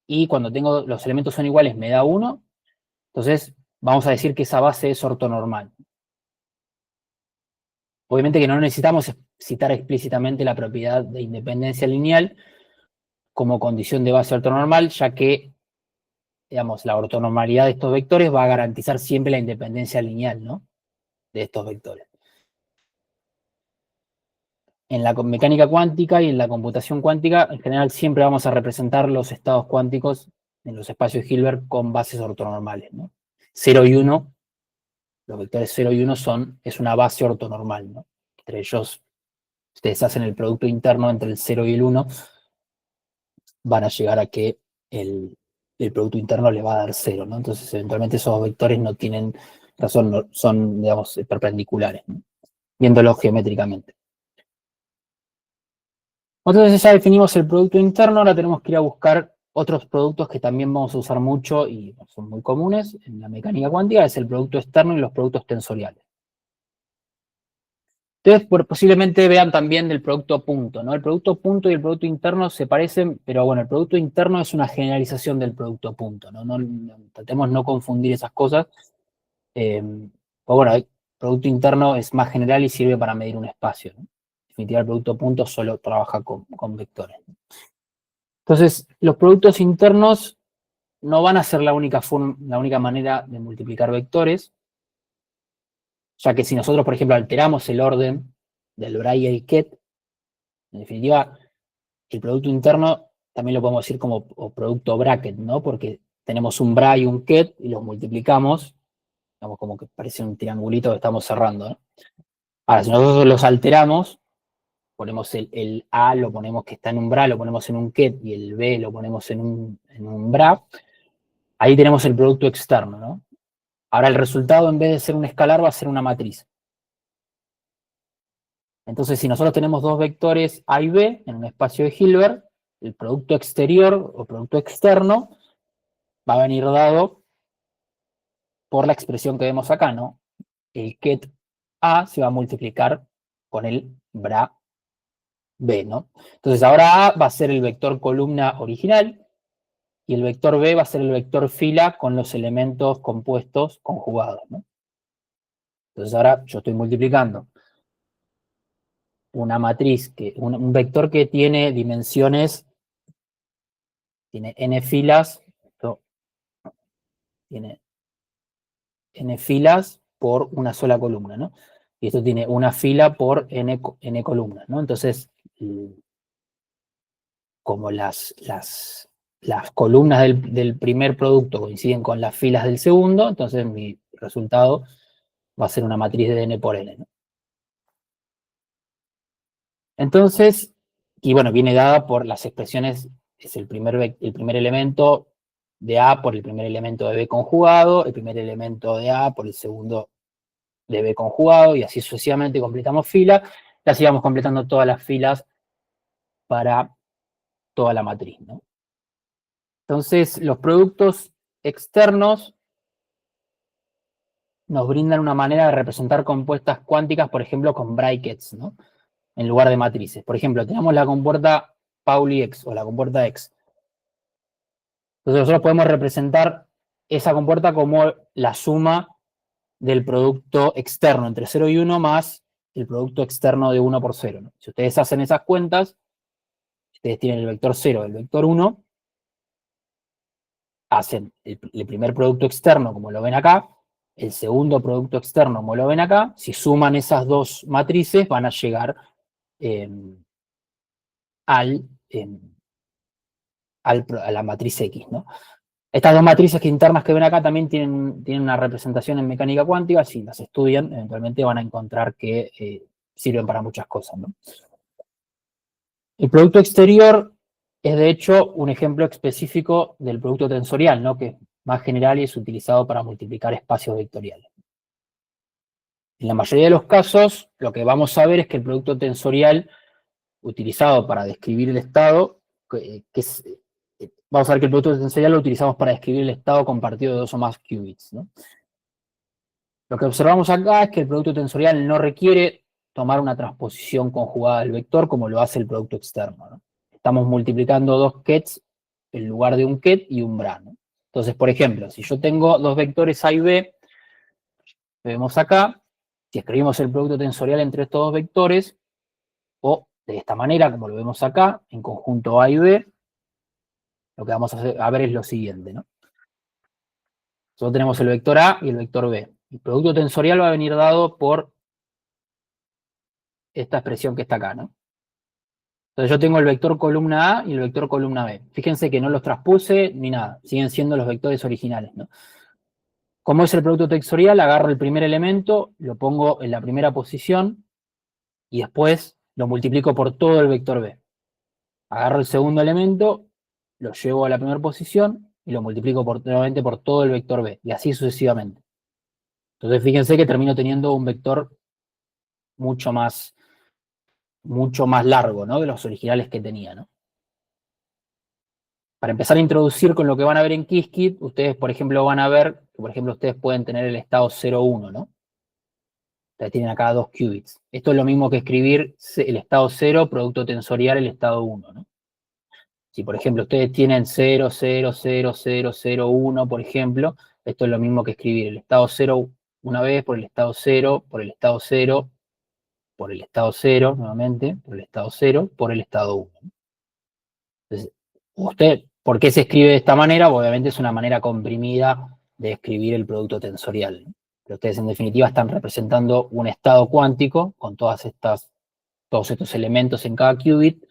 y cuando tengo los elementos son iguales me da 1, entonces vamos a decir que esa base es ortonormal. Obviamente que no necesitamos citar explícitamente la propiedad de independencia lineal como condición de base ortonormal, ya que, digamos, la ortonormalidad de estos vectores va a garantizar siempre la independencia lineal, ¿no? De estos vectores. En la mecánica cuántica y en la computación cuántica, en general siempre vamos a representar los estados cuánticos en los espacios Hilbert con bases ortonormales, ¿no? 0 y 1, los vectores 0 y 1 es una base ortonormal, ¿no? Entre ellos, ustedes hacen el producto interno entre el 0 y el 1, van a llegar a que el producto interno le va a dar 0, ¿no? Entonces, eventualmente esos vectores no tienen razón, no, son, digamos, perpendiculares, ¿no? Viéndolo geométricamente. Entonces ya definimos el producto interno, ahora tenemos que ir a buscar otros productos que también vamos a usar mucho y son muy comunes en la mecánica cuántica, es el producto externo y los productos tensoriales. Entonces, posiblemente vean también del producto punto, ¿no? El producto punto y el producto interno se parecen, pero bueno, el producto interno es una generalización del producto punto, ¿no? Tratemos no confundir esas cosas. Pues bueno, el producto interno es más general y sirve para medir un espacio, ¿no? En definitiva, el producto punto solo trabaja con vectores. Entonces, los productos internos no van a ser la única manera de multiplicar vectores, ya que si nosotros, por ejemplo, alteramos el orden del Bray y el Ket, en definitiva, el producto interno también lo podemos decir como producto bracket, ¿no? Porque tenemos un Bray y un Ket y los multiplicamos, digamos como que parece un triangulito que estamos cerrando, ¿no? Ahora, si nosotros los alteramos, ponemos el A, lo ponemos que está en un bra, lo ponemos en un ket, y el B lo ponemos en un bra, ahí tenemos el producto externo, ¿no? Ahora el resultado, en vez de ser un escalar, va a ser una matriz. Entonces, si nosotros tenemos dos vectores A y B en un espacio de Hilbert, el producto exterior o producto externo va a venir dado por la expresión que vemos acá, ¿no? El ket A se va a multiplicar con el bra B, ¿no? Entonces ahora A va a ser el vector columna original y el vector B va a ser el vector fila con los elementos compuestos conjugados, ¿no? Entonces ahora yo estoy multiplicando una matriz, un vector que tiene dimensiones, tiene n filas, esto tiene n filas por una sola columna, ¿no? Y esto tiene una fila por n columnas, ¿no? Entonces, como las columnas del primer producto coinciden con las filas del segundo, entonces mi resultado va a ser una matriz de n por n, ¿no? Entonces, y bueno, viene dada por las expresiones, es el primer elemento de A por el primer elemento de B conjugado, el primer elemento de A por el segundo de B conjugado, y así sucesivamente completamos fila, y así vamos completando todas las filas para toda la matriz, ¿no? Entonces, los productos externos nos brindan una manera de representar compuestas cuánticas, por ejemplo, con brackets, ¿no? En lugar de matrices. Por ejemplo, tenemos la compuerta Pauli X o la compuerta X. Entonces nosotros podemos representar esa compuerta como la suma del producto externo entre 0 y 1 más el producto externo de 1 por 0, ¿no? Si ustedes hacen esas cuentas, si ustedes tienen el vector 0 y el vector 1, hacen el primer producto externo como lo ven acá, el segundo producto externo como lo ven acá, si suman esas dos matrices van a llegar a la matriz X, ¿no? Estas dos matrices internas que ven acá también tienen una representación en mecánica cuántica. Si las estudian, eventualmente van a encontrar que sirven para muchas cosas, ¿no? El producto exterior es, de hecho, un ejemplo específico del producto tensorial, ¿no? Que es más general y es utilizado para multiplicar espacios vectoriales. En la mayoría de los casos, lo que vamos a ver es que el producto tensorial utilizado para describir el estado, vamos a ver que el producto tensorial lo utilizamos para describir el estado compartido de dos o más qubits, ¿no? Lo que observamos acá es que el producto tensorial no requiere tomar una transposición conjugada del vector como lo hace el producto externo, ¿no? Estamos multiplicando dos kets en lugar de un ket y un bra, ¿no? Entonces, por ejemplo, si yo tengo dos vectores A y B, vemos acá, si escribimos el producto tensorial entre estos dos vectores, o de esta manera, como lo vemos acá, en conjunto A y B, lo que vamos a ver es lo siguiente, ¿no? Nosotros tenemos el vector A y el vector B. El producto tensorial va a venir dado por esta expresión que está acá, ¿no? Entonces yo tengo el vector columna A y el vector columna B. Fíjense que no los transpuse ni nada, siguen siendo los vectores originales, ¿no? Como es el producto tensorial, agarro el primer elemento, lo pongo en la primera posición y después lo multiplico por todo el vector B. Agarro el segundo elemento, lo llevo a la primera posición y lo multiplico nuevamente por todo el vector B, y así sucesivamente. Entonces fíjense que termino teniendo un vector mucho más largo, ¿no? De los originales que tenía, ¿no? Para empezar a introducir con lo que van a ver en Qiskit, ustedes, por ejemplo, van a ver que, por ejemplo, ustedes pueden tener el estado 0,1, ¿no? Ustedes tienen acá dos qubits. Esto es lo mismo que escribir el estado 0, producto tensorial, el estado 1, ¿no? Si, por ejemplo, ustedes tienen 0, 0, 0, 0, 0, 1, por ejemplo, esto es lo mismo que escribir el estado 0 una vez, por el estado 0, por el estado 0, por el estado 0, nuevamente, por el estado 0, por el estado 1. Entonces, ¿por qué se escribe de esta manera? Obviamente es una manera comprimida de escribir el producto tensorial, ¿no? Pero ustedes en definitiva están representando un estado cuántico con todos estos elementos en cada qubit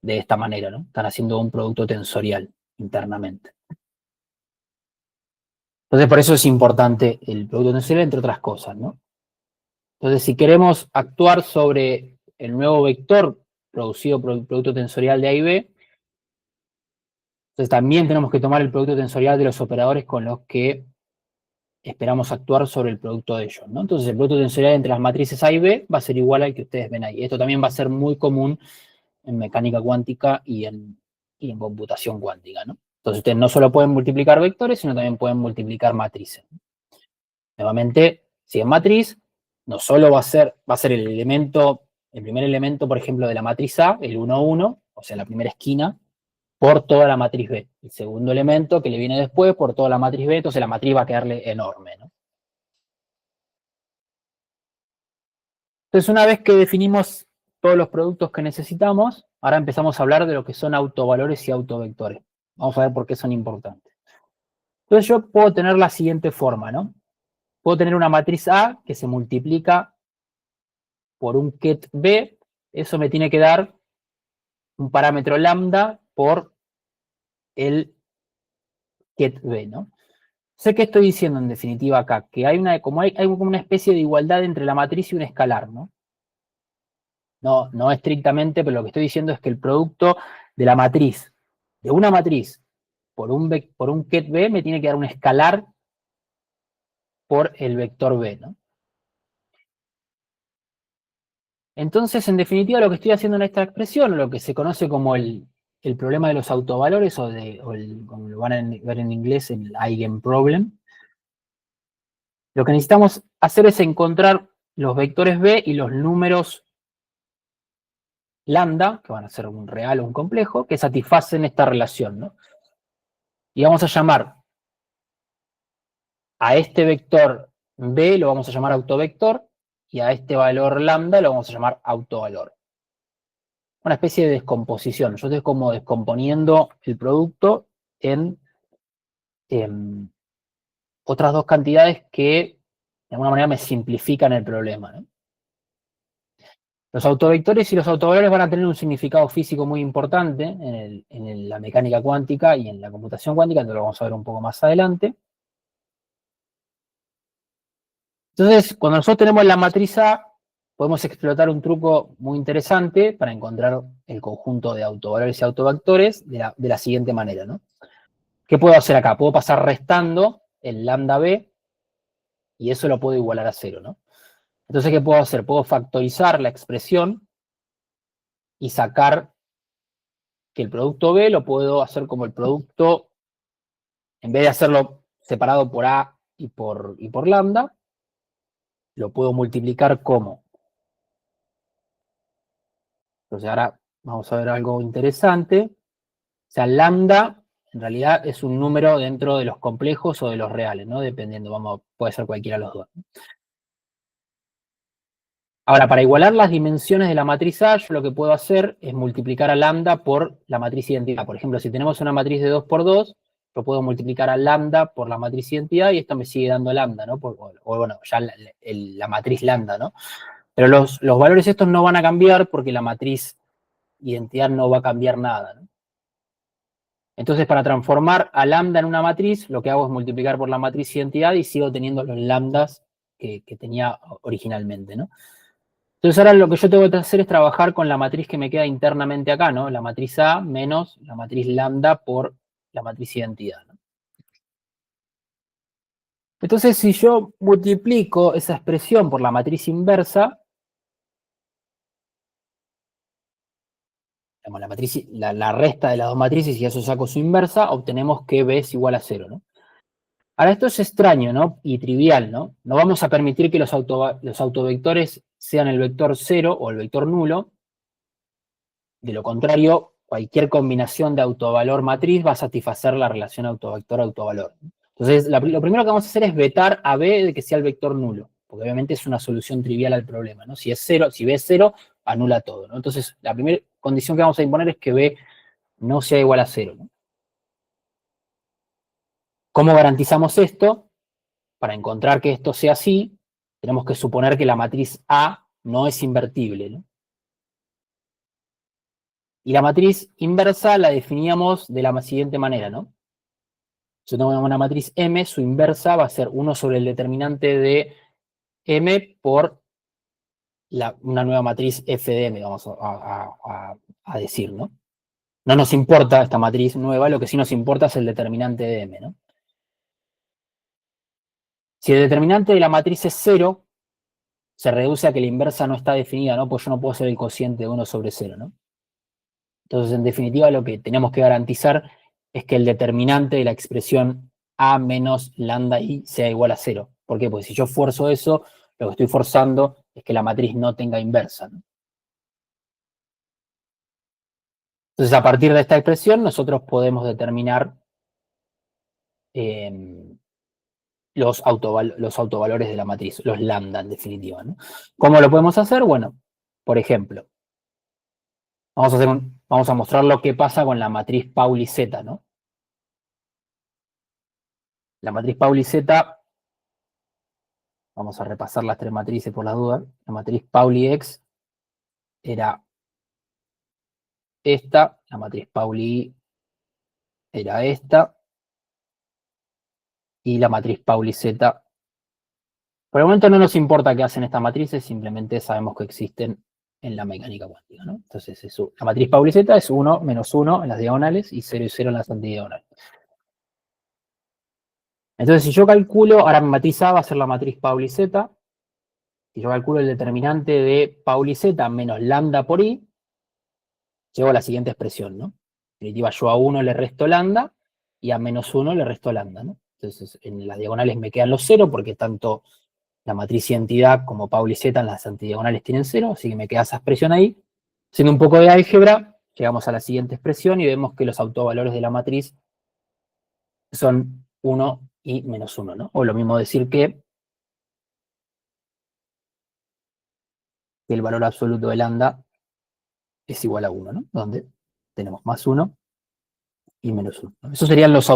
de esta manera, ¿no? Están haciendo un producto tensorial internamente. Entonces por eso es importante el producto tensorial, entre otras cosas, ¿no? Entonces si queremos actuar sobre el nuevo vector producido por el producto tensorial de A y B. Entonces también tenemos que tomar el producto tensorial de los operadores con los que esperamos actuar sobre el producto de ellos, ¿no? Entonces el producto tensorial entre las matrices A y B va a ser igual al que ustedes ven ahí. Esto también va a ser muy común en mecánica cuántica y en computación cuántica, ¿no? Entonces ustedes no solo pueden multiplicar vectores, sino también pueden multiplicar matrices. Nuevamente, si es matriz, no solo va a ser el elemento, el primer elemento, por ejemplo, de la matriz A, el 1, 1, o sea, la primera esquina, por toda la matriz B. El segundo elemento que le viene después por toda la matriz B, entonces la matriz va a quedarle enorme, ¿no? Entonces, una vez que definimos todos los productos que necesitamos, ahora empezamos a hablar de lo que son autovalores y autovectores. Vamos a ver por qué son importantes. Entonces yo puedo tener la siguiente forma, ¿no? Puedo tener una matriz A que se multiplica por un ket B, eso me tiene que dar un parámetro lambda por el ket B, ¿no? Sé que estoy diciendo en definitiva acá, que hay como una especie de igualdad entre la matriz y un escalar, ¿no? No estrictamente, pero lo que estoy diciendo es que el producto de la matriz, de una matriz por un ket B, me tiene que dar un escalar por el vector B, ¿no? Entonces, en definitiva, lo que estoy haciendo en esta expresión, o lo que se conoce como el problema de los autovalores, como lo van a ver en inglés, el eigenproblem, lo que necesitamos hacer es encontrar los vectores B y los números lambda, que van a ser un real o un complejo, que satisfacen esta relación, ¿no? Y vamos a llamar a este vector B, lo vamos a llamar autovector, y a este valor lambda lo vamos a llamar autovalor. Una especie de descomposición. Yo estoy como descomponiendo el producto en otras dos cantidades que de alguna manera me simplifican el problema, ¿no? Los autovectores y los autovalores van a tener un significado físico muy importante en la mecánica cuántica y en la computación cuántica, entonces lo vamos a ver un poco más adelante. Entonces, cuando nosotros tenemos la matriz A, podemos explotar un truco muy interesante para encontrar el conjunto de autovalores y autovectores de la siguiente manera, ¿no? ¿Qué puedo hacer acá? Puedo pasar restando el lambda B y eso lo puedo igualar a 0, ¿no? Entonces, ¿qué puedo hacer? Puedo factorizar la expresión y sacar que el producto B lo puedo hacer como el producto, en vez de hacerlo separado por A y por lambda, lo puedo multiplicar como. Entonces ahora vamos a ver algo interesante. O sea, lambda en realidad es un número dentro de los complejos o de los reales, ¿no? Dependiendo, puede ser cualquiera de los dos. Ahora, para igualar las dimensiones de la matriz A, yo lo que puedo hacer es multiplicar a lambda por la matriz identidad. Por ejemplo, si tenemos una matriz de 2 por 2, yo puedo multiplicar a lambda por la matriz identidad y esto me sigue dando lambda, ¿no? O bueno, ya la matriz lambda, ¿no? Pero los valores estos no van a cambiar porque la matriz identidad no va a cambiar nada, ¿no? Entonces, para transformar a lambda en una matriz, lo que hago es multiplicar por la matriz identidad y sigo teniendo los lambdas que tenía originalmente, ¿no? Entonces ahora lo que yo tengo que hacer es trabajar con la matriz que me queda internamente acá, ¿no? La matriz A menos la matriz lambda por la matriz identidad, ¿no? Entonces si yo multiplico esa expresión por la matriz inversa, digamos, la resta de las dos matrices y eso saco su inversa, obtenemos que B es igual a 0, ¿no? Ahora esto es extraño, ¿no? Y trivial, ¿no? No vamos a permitir que los autovectores sean el vector 0 o el vector nulo. De lo contrario, cualquier combinación de autovalor matriz va a satisfacer la relación autovector-autovalor. Entonces, lo primero que vamos a hacer es vetar a B de que sea el vector nulo, porque obviamente es una solución trivial al problema, ¿no? Si B es 0, anula todo, ¿no? Entonces, la primera condición que vamos a imponer es que B no sea igual a 0, ¿no? ¿Cómo garantizamos esto? Para encontrar que esto sea así, tenemos que suponer que la matriz A no es invertible, ¿no? Y la matriz inversa la definíamos de la siguiente manera, ¿no? Yo tengo una matriz M, su inversa va a ser 1 sobre el determinante de M por una nueva matriz FDM, vamos a decir, ¿no? No nos importa esta matriz nueva, lo que sí nos importa es el determinante de M, ¿no? Si el determinante de la matriz es 0, se reduce a que la inversa no está definida, ¿no? Pues yo no puedo hacer el cociente de 1 sobre 0, ¿no? Entonces, en definitiva, lo que tenemos que garantizar es que el determinante de la expresión A menos lambda I sea igual a 0. ¿Por qué? Porque si yo fuerzo eso, lo que estoy forzando es que la matriz no tenga inversa, ¿no? Entonces, a partir de esta expresión, nosotros podemos determinar los autovalores de la matriz, los lambda en definitiva, ¿no? ¿Cómo lo podemos hacer? Bueno, por ejemplo, vamos a mostrar lo que pasa con la matriz Pauli Z, ¿no? La matriz Pauli Z, vamos a repasar las tres matrices por la duda. La matriz Pauli X era esta, la matriz Pauli Y era esta, y la matriz Pauli Z. Por el momento no nos importa qué hacen estas matrices, simplemente sabemos que existen en la mecánica cuántica, ¿no? Entonces, la matriz Pauli Z es 1 menos 1 en las diagonales y 0 y 0 en las antidiagonales. Entonces, si yo calculo, ahora mi matriz A va a ser la matriz Pauli Z, si yo calculo el determinante de Pauli Z menos lambda por I, llego a la siguiente expresión, ¿no? En definitiva, yo a 1 le resto lambda y a menos 1 le resto lambda, ¿no? Entonces, en las diagonales me quedan los 0 porque tanto la matriz identidad como Pauli Z en las antidiagonales tienen 0, así que me queda esa expresión ahí. Haciendo un poco de álgebra, llegamos a la siguiente expresión y vemos que los autovalores de la matriz son 1 y menos 1, ¿no? O lo mismo decir que el valor absoluto de lambda es igual a 1, ¿no? Donde tenemos más 1 y menos 1. ¿No? Esos serían los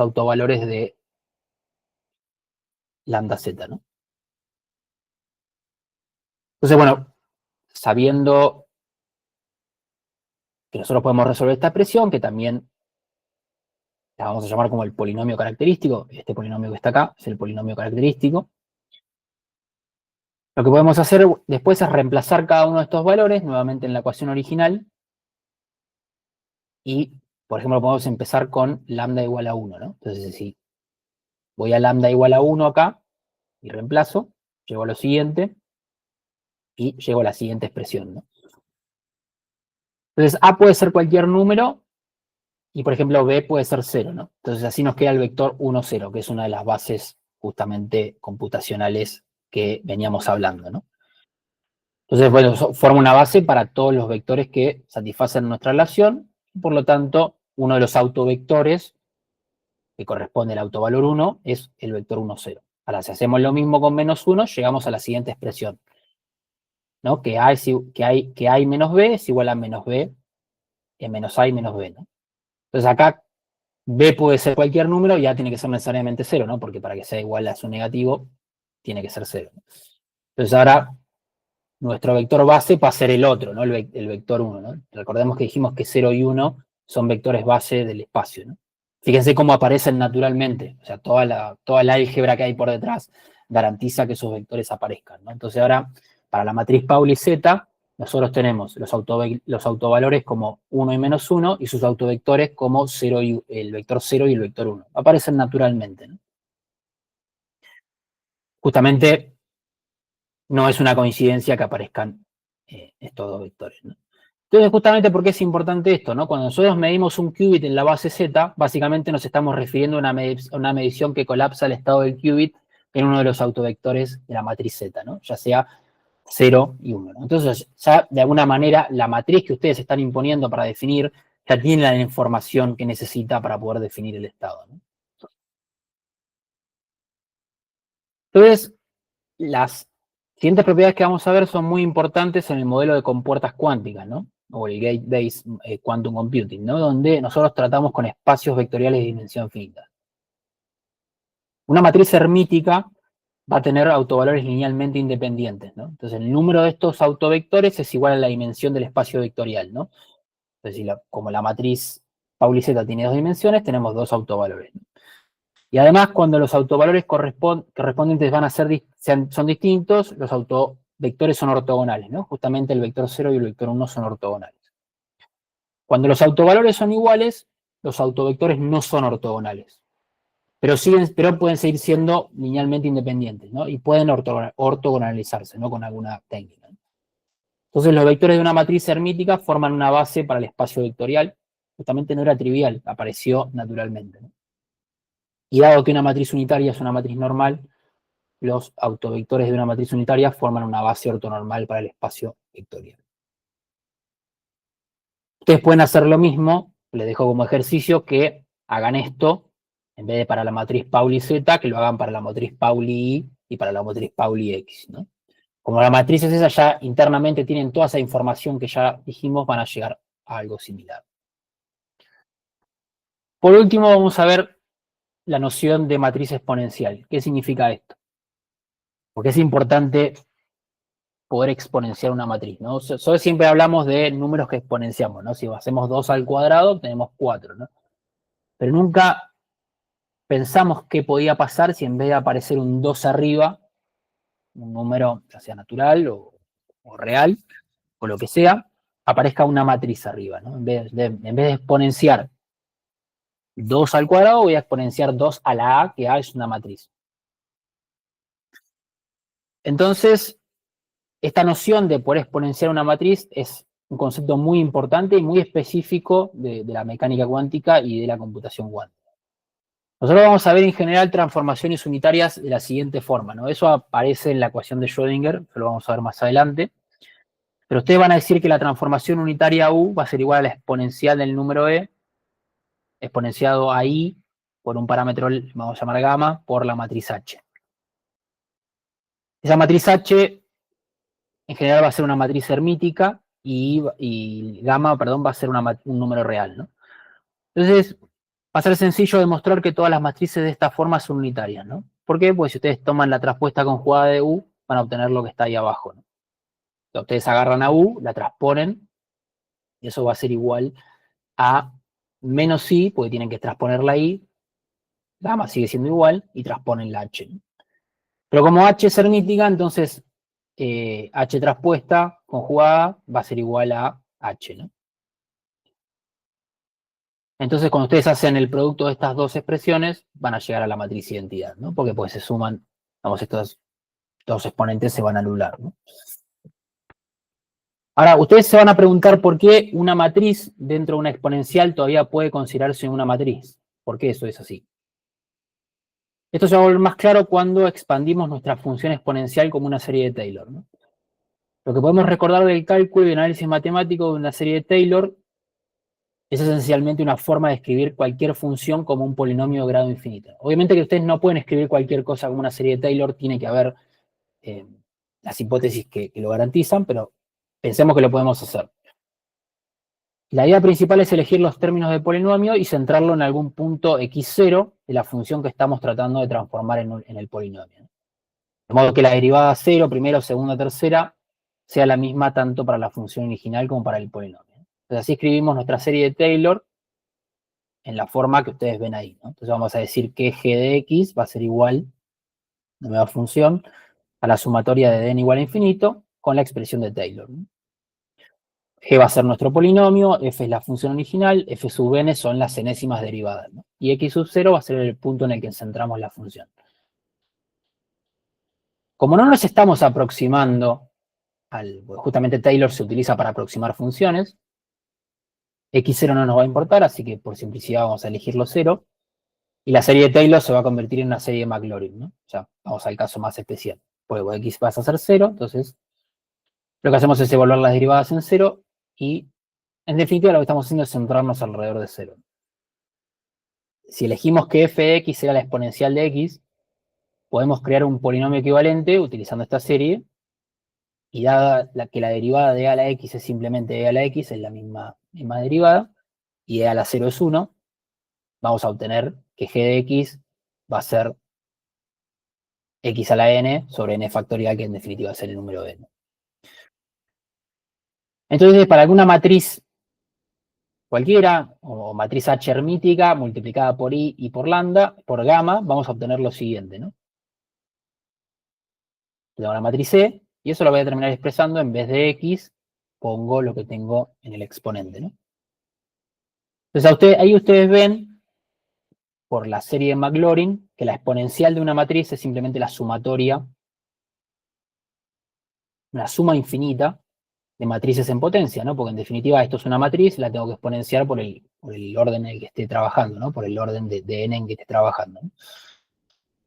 autovalores de lambda z, ¿no? Entonces, bueno, sabiendo que nosotros podemos resolver esta expresión, que también la vamos a llamar como el polinomio característico, este polinomio que está acá es el polinomio característico. Lo que podemos hacer después es reemplazar cada uno de estos valores nuevamente en la ecuación original y, por ejemplo, podemos empezar con lambda igual a 1, ¿no? Entonces, si voy a lambda igual a 1 acá y reemplazo, llego a lo siguiente y llego a la siguiente expresión, ¿no? Entonces, A puede ser cualquier número y, por ejemplo, B puede ser 0, ¿no? Entonces, así nos queda el vector 1, 0, que es una de las bases justamente computacionales que veníamos hablando, ¿no? Entonces, bueno, forma una base para todos los vectores que satisfacen nuestra relación, y por lo tanto, uno de los autovectores que corresponde al autovalor 1 es el vector 1, 0. Ahora, si hacemos lo mismo con menos 1, llegamos a la siguiente expresión, ¿no? Que A y menos B es igual a menos B menos A y menos B, ¿no? Entonces acá B puede ser cualquier número y A tiene que ser necesariamente 0, ¿no? Porque para que sea igual a su negativo, tiene que ser 0. Entonces ahora nuestro vector base va a ser el otro, ¿no? El vector 1, ¿no? Recordemos que dijimos que 0 y 1 son vectores base del espacio, ¿no? Fíjense cómo aparecen naturalmente, o sea, toda la álgebra que hay por detrás garantiza que esos vectores aparezcan, ¿no? Entonces ahora, para la matriz Pauli Z, nosotros tenemos los autovalores como 1 y menos 1 y sus autovectores como 0 y, el vector 0 y el vector 1. Aparecen naturalmente, ¿no? Justamente no es una coincidencia que aparezcan estos dos vectores, ¿no? Entonces, justamente porque es importante esto, ¿no? Cuando nosotros medimos un qubit en la base Z, básicamente nos estamos refiriendo a una medición que colapsa el estado del qubit en uno de los autovectores de la matriz Z, ¿no? Ya sea 0 y 1, ¿no? Entonces, ya de alguna manera, la matriz que ustedes están imponiendo para definir ya tiene la información que necesita para poder definir el estado, ¿no? Entonces, las siguientes propiedades que vamos a ver son muy importantes en el modelo de compuertas cuánticas, ¿no? O el Gate-Based Quantum Computing, ¿no? Donde nosotros tratamos con espacios vectoriales de dimensión finita. Una matriz hermítica va a tener autovalores linealmente independientes, ¿no? Entonces, el número de estos autovectores es igual a la dimensión del espacio vectorial, ¿no? Entonces, como la matriz Pauli Z tiene dos dimensiones, tenemos dos autovalores, ¿no? Y además, cuando los autovalores correspondientes son distintos, los autovectores son ortogonales, ¿no? Justamente el vector 0 y el vector 1 son ortogonales. Cuando los autovalores son iguales, los autovectores no son ortogonales. Pero pueden seguir siendo linealmente independientes, ¿no? Y pueden ortogonalizarse, ¿no? Con alguna técnica. Entonces, los vectores de una matriz hermítica forman una base para el espacio vectorial. Justamente no era trivial, apareció naturalmente, ¿no? Y dado que una matriz unitaria es una matriz normal, los autovectores de una matriz unitaria forman una base ortonormal para el espacio vectorial. Ustedes pueden hacer lo mismo, les dejo como ejercicio que hagan esto, en vez de para la matriz Pauli Z, que lo hagan para la matriz Pauli Y y para la matriz Pauli X, ¿no? Como las matrices esas ya internamente tienen toda esa información que ya dijimos, van a llegar a algo similar. Por último, vamos a ver la noción de matriz exponencial. ¿Qué significa esto? Porque es importante poder exponenciar una matriz, ¿no? Solo siempre hablamos de números que exponenciamos, ¿no? Si hacemos 2 al cuadrado, tenemos 4, ¿no? Pero nunca pensamos qué podía pasar si en vez de aparecer un 2 arriba, un número ya sea natural o real, o lo que sea, aparezca una matriz arriba, ¿no? En vez de exponenciar 2 al cuadrado, voy a exponenciar 2 a la A, que A es una matriz. Entonces, esta noción de poder exponenciar una matriz es un concepto muy importante y muy específico de la mecánica cuántica y de la computación cuántica. Nosotros vamos a ver en general transformaciones unitarias de la siguiente forma, ¿no? Eso aparece en la ecuación de Schrödinger, que lo vamos a ver más adelante. Pero ustedes van a decir que la transformación unitaria U va a ser igual a la exponencial del número E, exponenciado a I por un parámetro, vamos a llamar gamma, por la matriz H. Esa matriz H en general va a ser una matriz hermítica y gamma, perdón, va a ser un número real, ¿no? Entonces, va a ser sencillo demostrar que todas las matrices de esta forma son unitarias, ¿no? ¿Por qué? Pues si ustedes toman la traspuesta conjugada de U, van a obtener lo que está ahí abajo, ¿no? Entonces, ustedes agarran a U, la transponen, y eso va a ser igual a menos I, porque tienen que transponer la I, gamma sigue siendo igual, y transponen la H, ¿no? Pero como H es hermítica, entonces H traspuesta conjugada va a ser igual a H, ¿no? Entonces, cuando ustedes hacen el producto de estas dos expresiones, van a llegar a la matriz identidad, ¿no? Porque pues se suman, vamos, estos dos exponentes se van a anular, ¿no? Ahora, ustedes se van a preguntar por qué una matriz dentro de una exponencial todavía puede considerarse una matriz. ¿Por qué eso es así? Esto se va a volver más claro cuando expandimos nuestra función exponencial como una serie de Taylor, ¿no? Lo que podemos recordar del cálculo y análisis matemático de una serie de Taylor es esencialmente una forma de escribir cualquier función como un polinomio de grado infinito. Obviamente que ustedes no pueden escribir cualquier cosa como una serie de Taylor, tiene que haber las hipótesis que lo garantizan, pero pensemos que lo podemos hacer. La idea principal es elegir los términos del polinomio y centrarlo en algún punto x0 de la función que estamos tratando de transformar en el polinomio. De modo que la derivada 0, primero, segunda, tercera, sea la misma tanto para la función original como para el polinomio. Entonces así escribimos nuestra serie de Taylor en la forma que ustedes ven ahí, ¿no? Entonces vamos a decir que g de x va a ser igual, la nueva función, a la sumatoria de d igual a infinito con la expresión de Taylor, ¿no? G va a ser nuestro polinomio, f es la función original, f sub n son las enésimas derivadas, ¿no? Y x sub 0 va a ser el punto en el que centramos la función. Como no nos estamos aproximando justamente Taylor se utiliza para aproximar funciones, x0 no nos va a importar, así que por simplicidad vamos a elegirlo 0, y la serie de Taylor se va a convertir en una serie de Maclaurin, ¿no? O sea, vamos al caso más especial. Pues x va a ser 0, entonces lo que hacemos es evaluar las derivadas en 0 y en definitiva lo que estamos haciendo es centrarnos alrededor de 0. Si elegimos que f de x sea la exponencial de x, podemos crear un polinomio equivalente utilizando esta serie, y dada que la derivada de e a la x es simplemente e a la x, es la misma derivada, y e a la 0 es 1, vamos a obtener que g de x va a ser x a la n sobre n factorial, que en definitiva va a ser el número n. Entonces, para alguna matriz cualquiera, o matriz H hermítica multiplicada por I y por lambda, por gamma, vamos a obtener lo siguiente, ¿no? Tengo la matriz E, y eso lo voy a terminar expresando, en vez de X, pongo lo que tengo en el exponente, ¿no? Entonces, ahí ustedes ven, por la serie de Maclaurin, que la exponencial de una matriz es simplemente la sumatoria, una suma infinita de matrices en potencia, ¿no? Porque en definitiva esto es una matriz, la tengo que exponenciar por el orden en el que esté trabajando, ¿no? Por el orden de n en que esté trabajando, ¿no?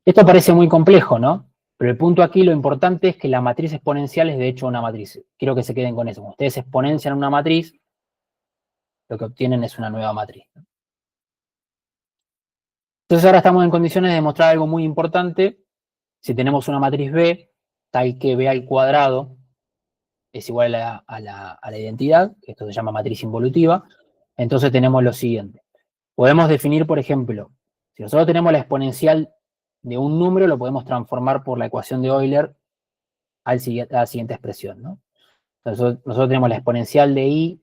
Esto parece muy complejo, ¿no? Pero el punto aquí, lo importante es que la matriz exponencial es de hecho una matriz. Quiero que se queden con eso. Cuando ustedes exponencian una matriz, lo que obtienen es una nueva matriz. Entonces ahora estamos en condiciones de demostrar algo muy importante. Si tenemos una matriz B, tal que B al cuadrado es igual a la identidad, que esto se llama matriz involutiva, entonces tenemos lo siguiente. Podemos definir, por ejemplo, si nosotros tenemos la exponencial de un número, lo podemos transformar por la ecuación de Euler a la siguiente expresión, ¿no? Entonces, nosotros tenemos la exponencial de I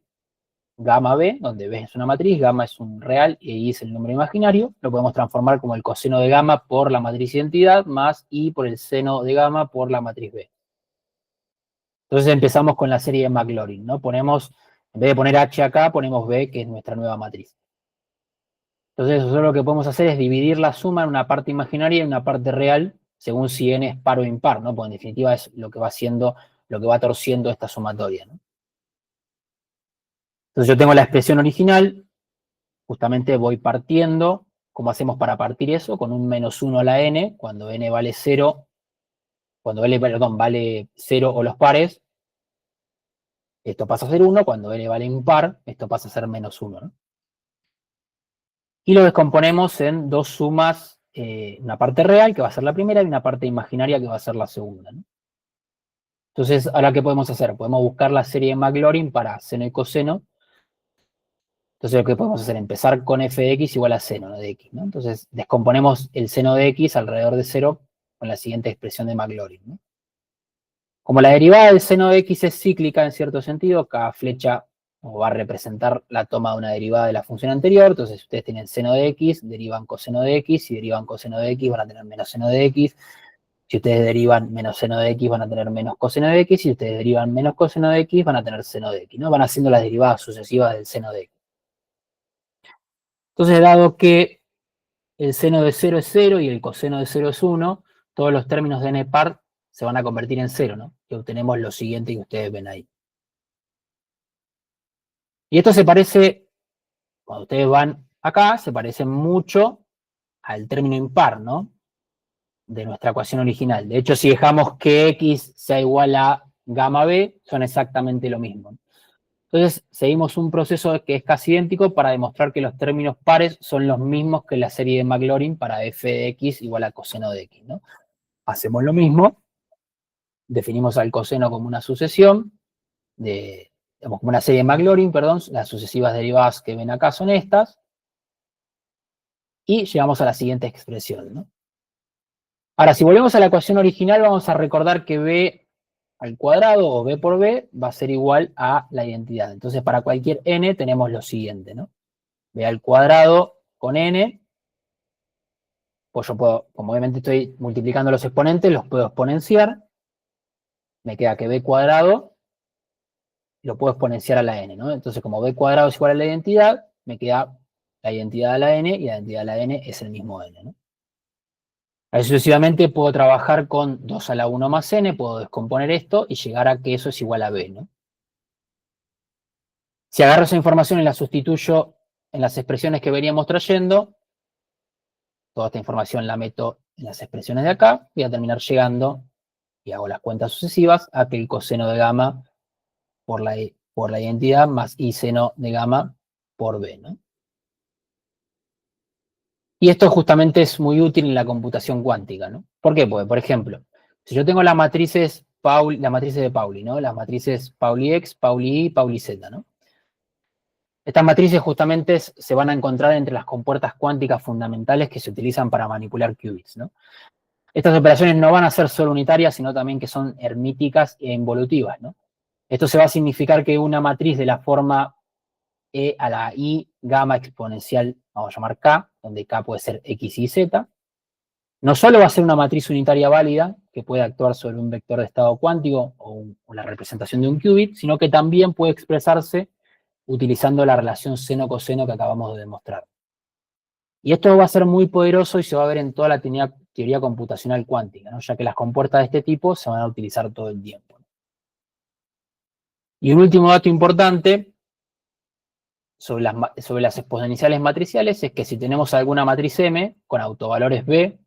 gamma B, donde B es una matriz, gamma es un real y I es el número imaginario. Lo podemos transformar como el coseno de gamma por la matriz identidad más I por el seno de gamma por la matriz B. Entonces empezamos con la serie de Maclaurin, ¿no? Ponemos, en vez de poner H acá, ponemos B, que es nuestra nueva matriz. Entonces nosotros lo que podemos hacer es dividir la suma en una parte imaginaria y una parte real, según si n es par o impar, ¿no? Porque en definitiva es lo que va haciendo, lo que va torciendo esta sumatoria, ¿no? Entonces yo tengo la expresión original, justamente voy partiendo, como hacemos para partir eso, con un -1 a la n, cuando n vale 0, cuando L, perdón, vale 0 o los pares, esto pasa a ser 1, cuando n vale impar, esto pasa a ser -1, ¿no? Y lo descomponemos en dos sumas, una parte real, que va a ser la primera, y una parte imaginaria, que va a ser la segunda, ¿no? Entonces, ahora, ¿qué podemos hacer? Podemos buscar la serie de Maclaurin para seno y coseno. Entonces, lo que podemos hacer es empezar con f de x igual a seno de x, ¿no? Entonces, descomponemos el seno de x alrededor de 0 con la siguiente expresión de Maclaurin, ¿no? Como la derivada del seno de x es cíclica en cierto sentido, cada flecha va a representar la toma de una derivada de la función anterior. Entonces, si ustedes tienen seno de x, derivan coseno de x, si derivan coseno de x van a tener menos seno de x, si ustedes derivan menos seno de x van a tener menos coseno de x, si ustedes derivan menos coseno de x van a tener seno de x, ¿no? Van haciendo las derivadas sucesivas del seno de x. Entonces, dado que el seno de 0 es 0 y el coseno de 0 es 1, todos los términos de n par se van a convertir en 0, ¿no? Y obtenemos lo siguiente que ustedes ven ahí. Y esto se parece, cuando ustedes van acá, se parece mucho al término impar, ¿no? De nuestra ecuación original. De hecho, si dejamos que x sea igual a gamma b, son exactamente lo mismo. Entonces, seguimos un proceso que es casi idéntico para demostrar que los términos pares son los mismos que la serie de Maclaurin para f de x igual a coseno de x, ¿no? Hacemos lo mismo, definimos al coseno como una sucesión, digamos, como una serie de Maclaurin, perdón, las sucesivas derivadas que ven acá son estas, y llegamos a la siguiente expresión, ¿no? Ahora, si volvemos a la ecuación original, vamos a recordar que b al cuadrado, o b por b, va a ser igual a la identidad. Entonces, para cualquier n tenemos lo siguiente, ¿no? B al cuadrado con n, pues yo puedo, como obviamente estoy multiplicando los exponentes, los puedo exponenciar, me queda que b cuadrado, lo puedo exponenciar a la n, ¿no? Entonces, como b cuadrado es igual a la identidad, me queda la identidad a la n, y la identidad a la n es el mismo n, ¿no? Así sucesivamente puedo trabajar con 2 a la 1 más n, puedo descomponer esto y llegar a que eso es igual a b, ¿no? Si agarro esa información y la sustituyo en las expresiones que veníamos trayendo, toda esta información la meto en las expresiones de acá, voy a terminar llegando, y hago las cuentas sucesivas, a que el coseno de gamma por la identidad más i seno de gamma por b, ¿no? Y esto justamente es muy útil en la computación cuántica, ¿no? ¿Por qué? Porque, por ejemplo, si yo tengo las matrices de Pauli, ¿no? Las matrices Pauli X, Pauli Y, Pauli Z, ¿no? Estas matrices justamente se van a encontrar entre las compuertas cuánticas fundamentales que se utilizan para manipular qubits, ¿no? Estas operaciones no van a ser solo unitarias, sino también que son hermíticas e involutivas, ¿no? Esto se va a significar que una matriz de la forma E a la I gamma exponencial, vamos a llamar K, donde K puede ser X y Z. No solo va a ser una matriz unitaria válida, que puede actuar sobre un vector de estado cuántico o la representación de un qubit, sino que también puede expresarse utilizando la relación seno-coseno que acabamos de demostrar. Y esto va a ser muy poderoso y se va a ver en toda la teoría computacional cuántica, ¿no? Ya que las compuertas de este tipo se van a utilizar todo el tiempo. Y un último dato importante sobre las exponenciales matriciales es que si tenemos alguna matriz M con autovalores B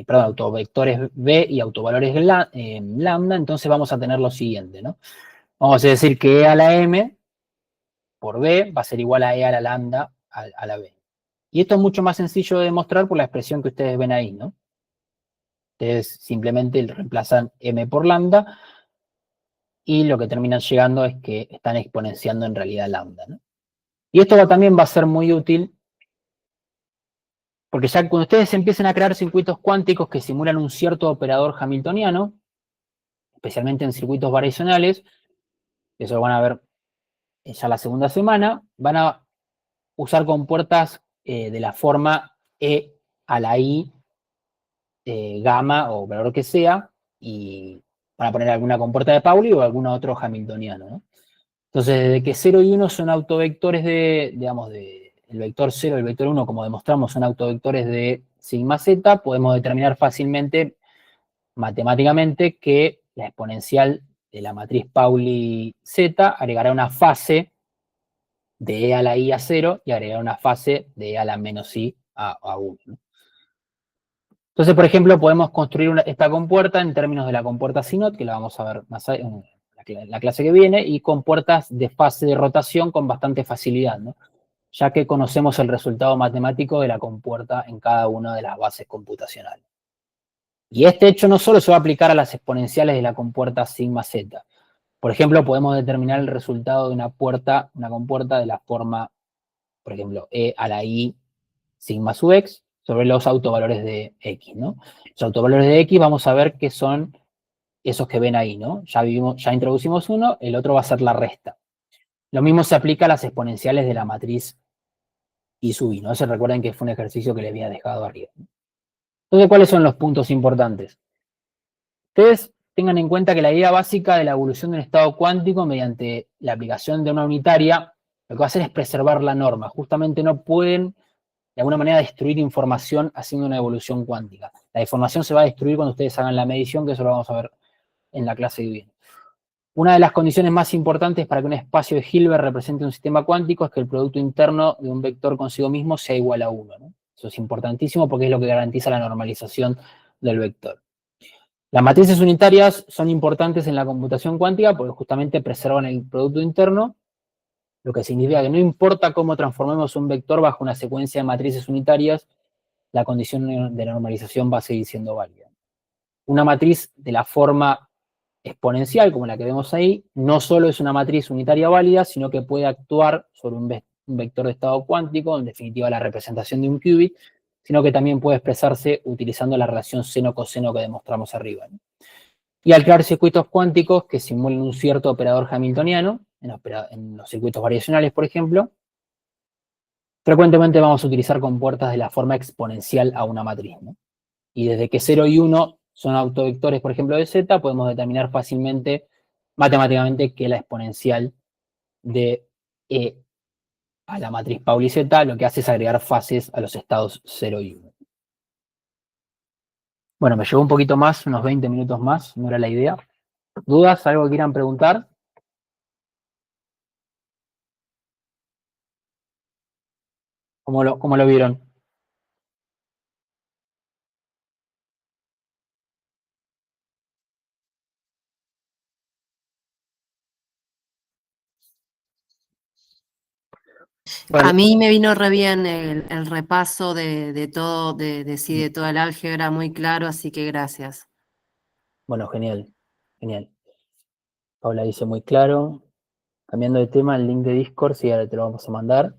autovectores B y autovalores lambda, entonces vamos a tener lo siguiente, ¿no? Vamos a decir que E a la M por B va a ser igual a E a la lambda a la B. Y esto es mucho más sencillo de demostrar por la expresión que ustedes ven ahí, ¿no? Ustedes simplemente reemplazan M por lambda y lo que terminan llegando es que están exponenciando en realidad lambda, ¿no? Y esto también va a ser muy útil porque ya cuando ustedes empiecen a crear circuitos cuánticos que simulan un cierto operador hamiltoniano, especialmente en circuitos variacionales, eso lo van a ver ya la segunda semana, van a usar compuertas de la forma E a la I gamma o valor que sea, y van a poner alguna compuerta de Pauli o algún otro hamiltoniano, ¿no? Entonces, desde que 0 y 1 son autovectores digamos, el vector 0 y el vector 1, como demostramos, son autovectores de sigma z, podemos determinar fácilmente, matemáticamente, que la exponencial de la matriz Pauli z agregará una fase de E a la I a 0 y agregará una fase de E a la menos I a 1, ¿no? Entonces, por ejemplo, podemos construir esta compuerta en términos de la compuerta CNOT, que la vamos a ver más en la clase que viene, y compuertas de fase de rotación con bastante facilidad, ¿no? Ya que conocemos el resultado matemático de la compuerta en cada una de las bases computacionales. Y este hecho no solo se va a aplicar a las exponenciales de la compuerta sigma z. Por ejemplo, podemos determinar el resultado de una compuerta de la forma, por ejemplo, E a la I sigma sub x sobre los autovalores de x, ¿no? Los autovalores de x vamos a ver que son esos que ven ahí, ¿no? Ya introducimos uno, el otro va a ser la resta. Lo mismo se aplica a las exponenciales de la matriz I sub i, ¿no? Se recuerden que fue un ejercicio que les había dejado arriba, ¿no? Entonces, ¿cuáles son los puntos importantes? Ustedes tengan en cuenta que la idea básica de la evolución de un estado cuántico mediante la aplicación de una unitaria, lo que va a hacer es preservar la norma. Justamente no pueden de alguna manera destruir información haciendo una evolución cuántica. La información se va a destruir cuando ustedes hagan la medición, que eso lo vamos a ver en la clase que viene. Una de las condiciones más importantes para que un espacio de Hilbert represente un sistema cuántico es que el producto interno de un vector consigo mismo sea igual a 1, ¿no? Eso es importantísimo porque es lo que garantiza la normalización del vector. Las matrices unitarias son importantes en la computación cuántica porque justamente preservan el producto interno, lo que significa que no importa cómo transformemos un vector bajo una secuencia de matrices unitarias, la condición de normalización va a seguir siendo válida. Una matriz de la forma exponencial, como la que vemos ahí, no solo es una matriz unitaria válida, sino que puede actuar sobre un vector de estado cuántico, en definitiva la representación de un qubit, sino que también puede expresarse utilizando la relación seno-coseno que demostramos arriba, ¿no? Y al crear circuitos cuánticos que simulen un cierto operador hamiltoniano, en los circuitos variacionales, por ejemplo, frecuentemente vamos a utilizar compuertas de la forma exponencial a una matriz, ¿no? Y desde que 0 y 1 son autovectores, por ejemplo, de z, podemos determinar fácilmente, matemáticamente, que la exponencial de E a la matriz Pauli z lo que hace es agregar fases a los estados 0 y 1. Bueno, me llevó un poquito más, unos 20 minutos más, no era la idea. ¿Dudas? ¿Algo que quieran preguntar? ¿Cómo lo vieron? A Bueno, mí me vino re bien el repaso de todo, sí, de toda el álgebra, muy claro, así que gracias. bueno, genial, genial. Paula dice muy claro. Cambiando de tema, el link de Discord, sí, ahora te lo vamos a mandar.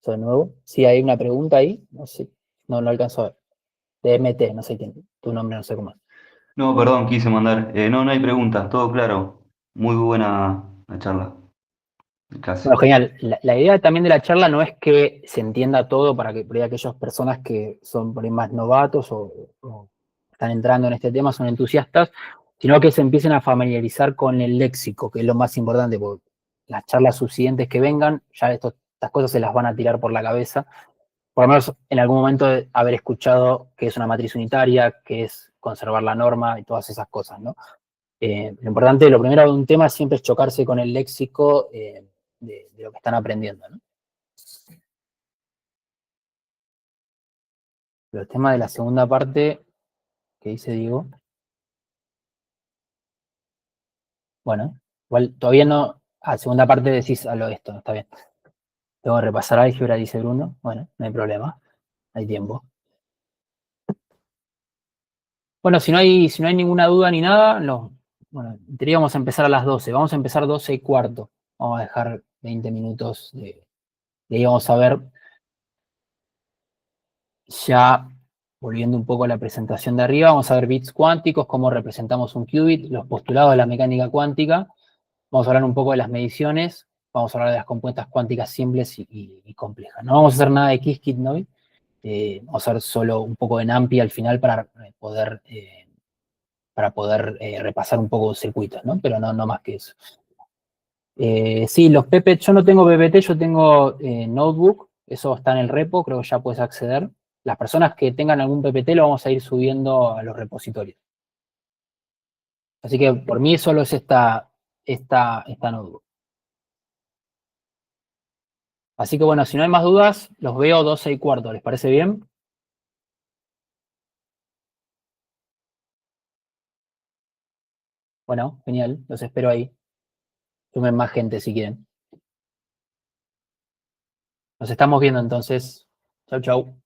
Eso de nuevo. Sí, hay una pregunta ahí. No sé, no lo alcanzo a ver. De MT, no sé quién. Tu nombre no sé cómo es. No, perdón, quise mandar. No, no hay preguntas, todo claro. Muy buena la charla. Casi. Bueno, genial. La idea también de la charla no es que se entienda todo para que por ahí aquellas personas que son por ahí más novatos o están entrando en este tema, son entusiastas, sino que se empiecen a familiarizar con el léxico, que es lo más importante, porque las charlas subsiguientes que vengan, ya estas cosas se las van a tirar por la cabeza. Por lo menos en algún momento de haber escuchado que es una matriz unitaria, que es conservar la norma y todas esas cosas, ¿no? Lo importante, lo primero de un tema siempre es chocarse con el léxico de lo que están aprendiendo, ¿no? Pero el tema de la segunda parte, que dice Diego, bueno, igual todavía no, segunda parte decís a lo de esto, está bien. Tengo que repasar álgebra, dice Bruno, bueno, no hay problema, hay tiempo. Bueno, si no hay ninguna duda ni nada, bueno, en teoría vamos a empezar a las 12, vamos a empezar 12 y cuarto, vamos a dejar 20 minutos de ahí vamos a ver, ya volviendo un poco a la presentación de arriba, vamos a ver bits cuánticos, cómo representamos un qubit, los postulados de la mecánica cuántica, vamos a hablar un poco de las mediciones, vamos a hablar de las compuertas cuánticas simples y complejas. No vamos a hacer nada de Qiskit hoy, vamos a ver solo un poco de NAMPI al final para poder repasar un poco de circuitos, ¿no? Pero no más que eso. Sí, los PPT, yo no tengo PPT, yo tengo Notebook, eso está en el repo, creo que ya puedes acceder. Las personas que tengan algún PPT lo vamos a ir subiendo a los repositorios. Así que por mí solo es esta Notebook. Así que bueno, si no hay más dudas, los veo 12 y cuarto, ¿les parece bien? Bueno, genial, los espero ahí. Sumen más gente si quieren. Nos estamos viendo entonces. Chau, chau.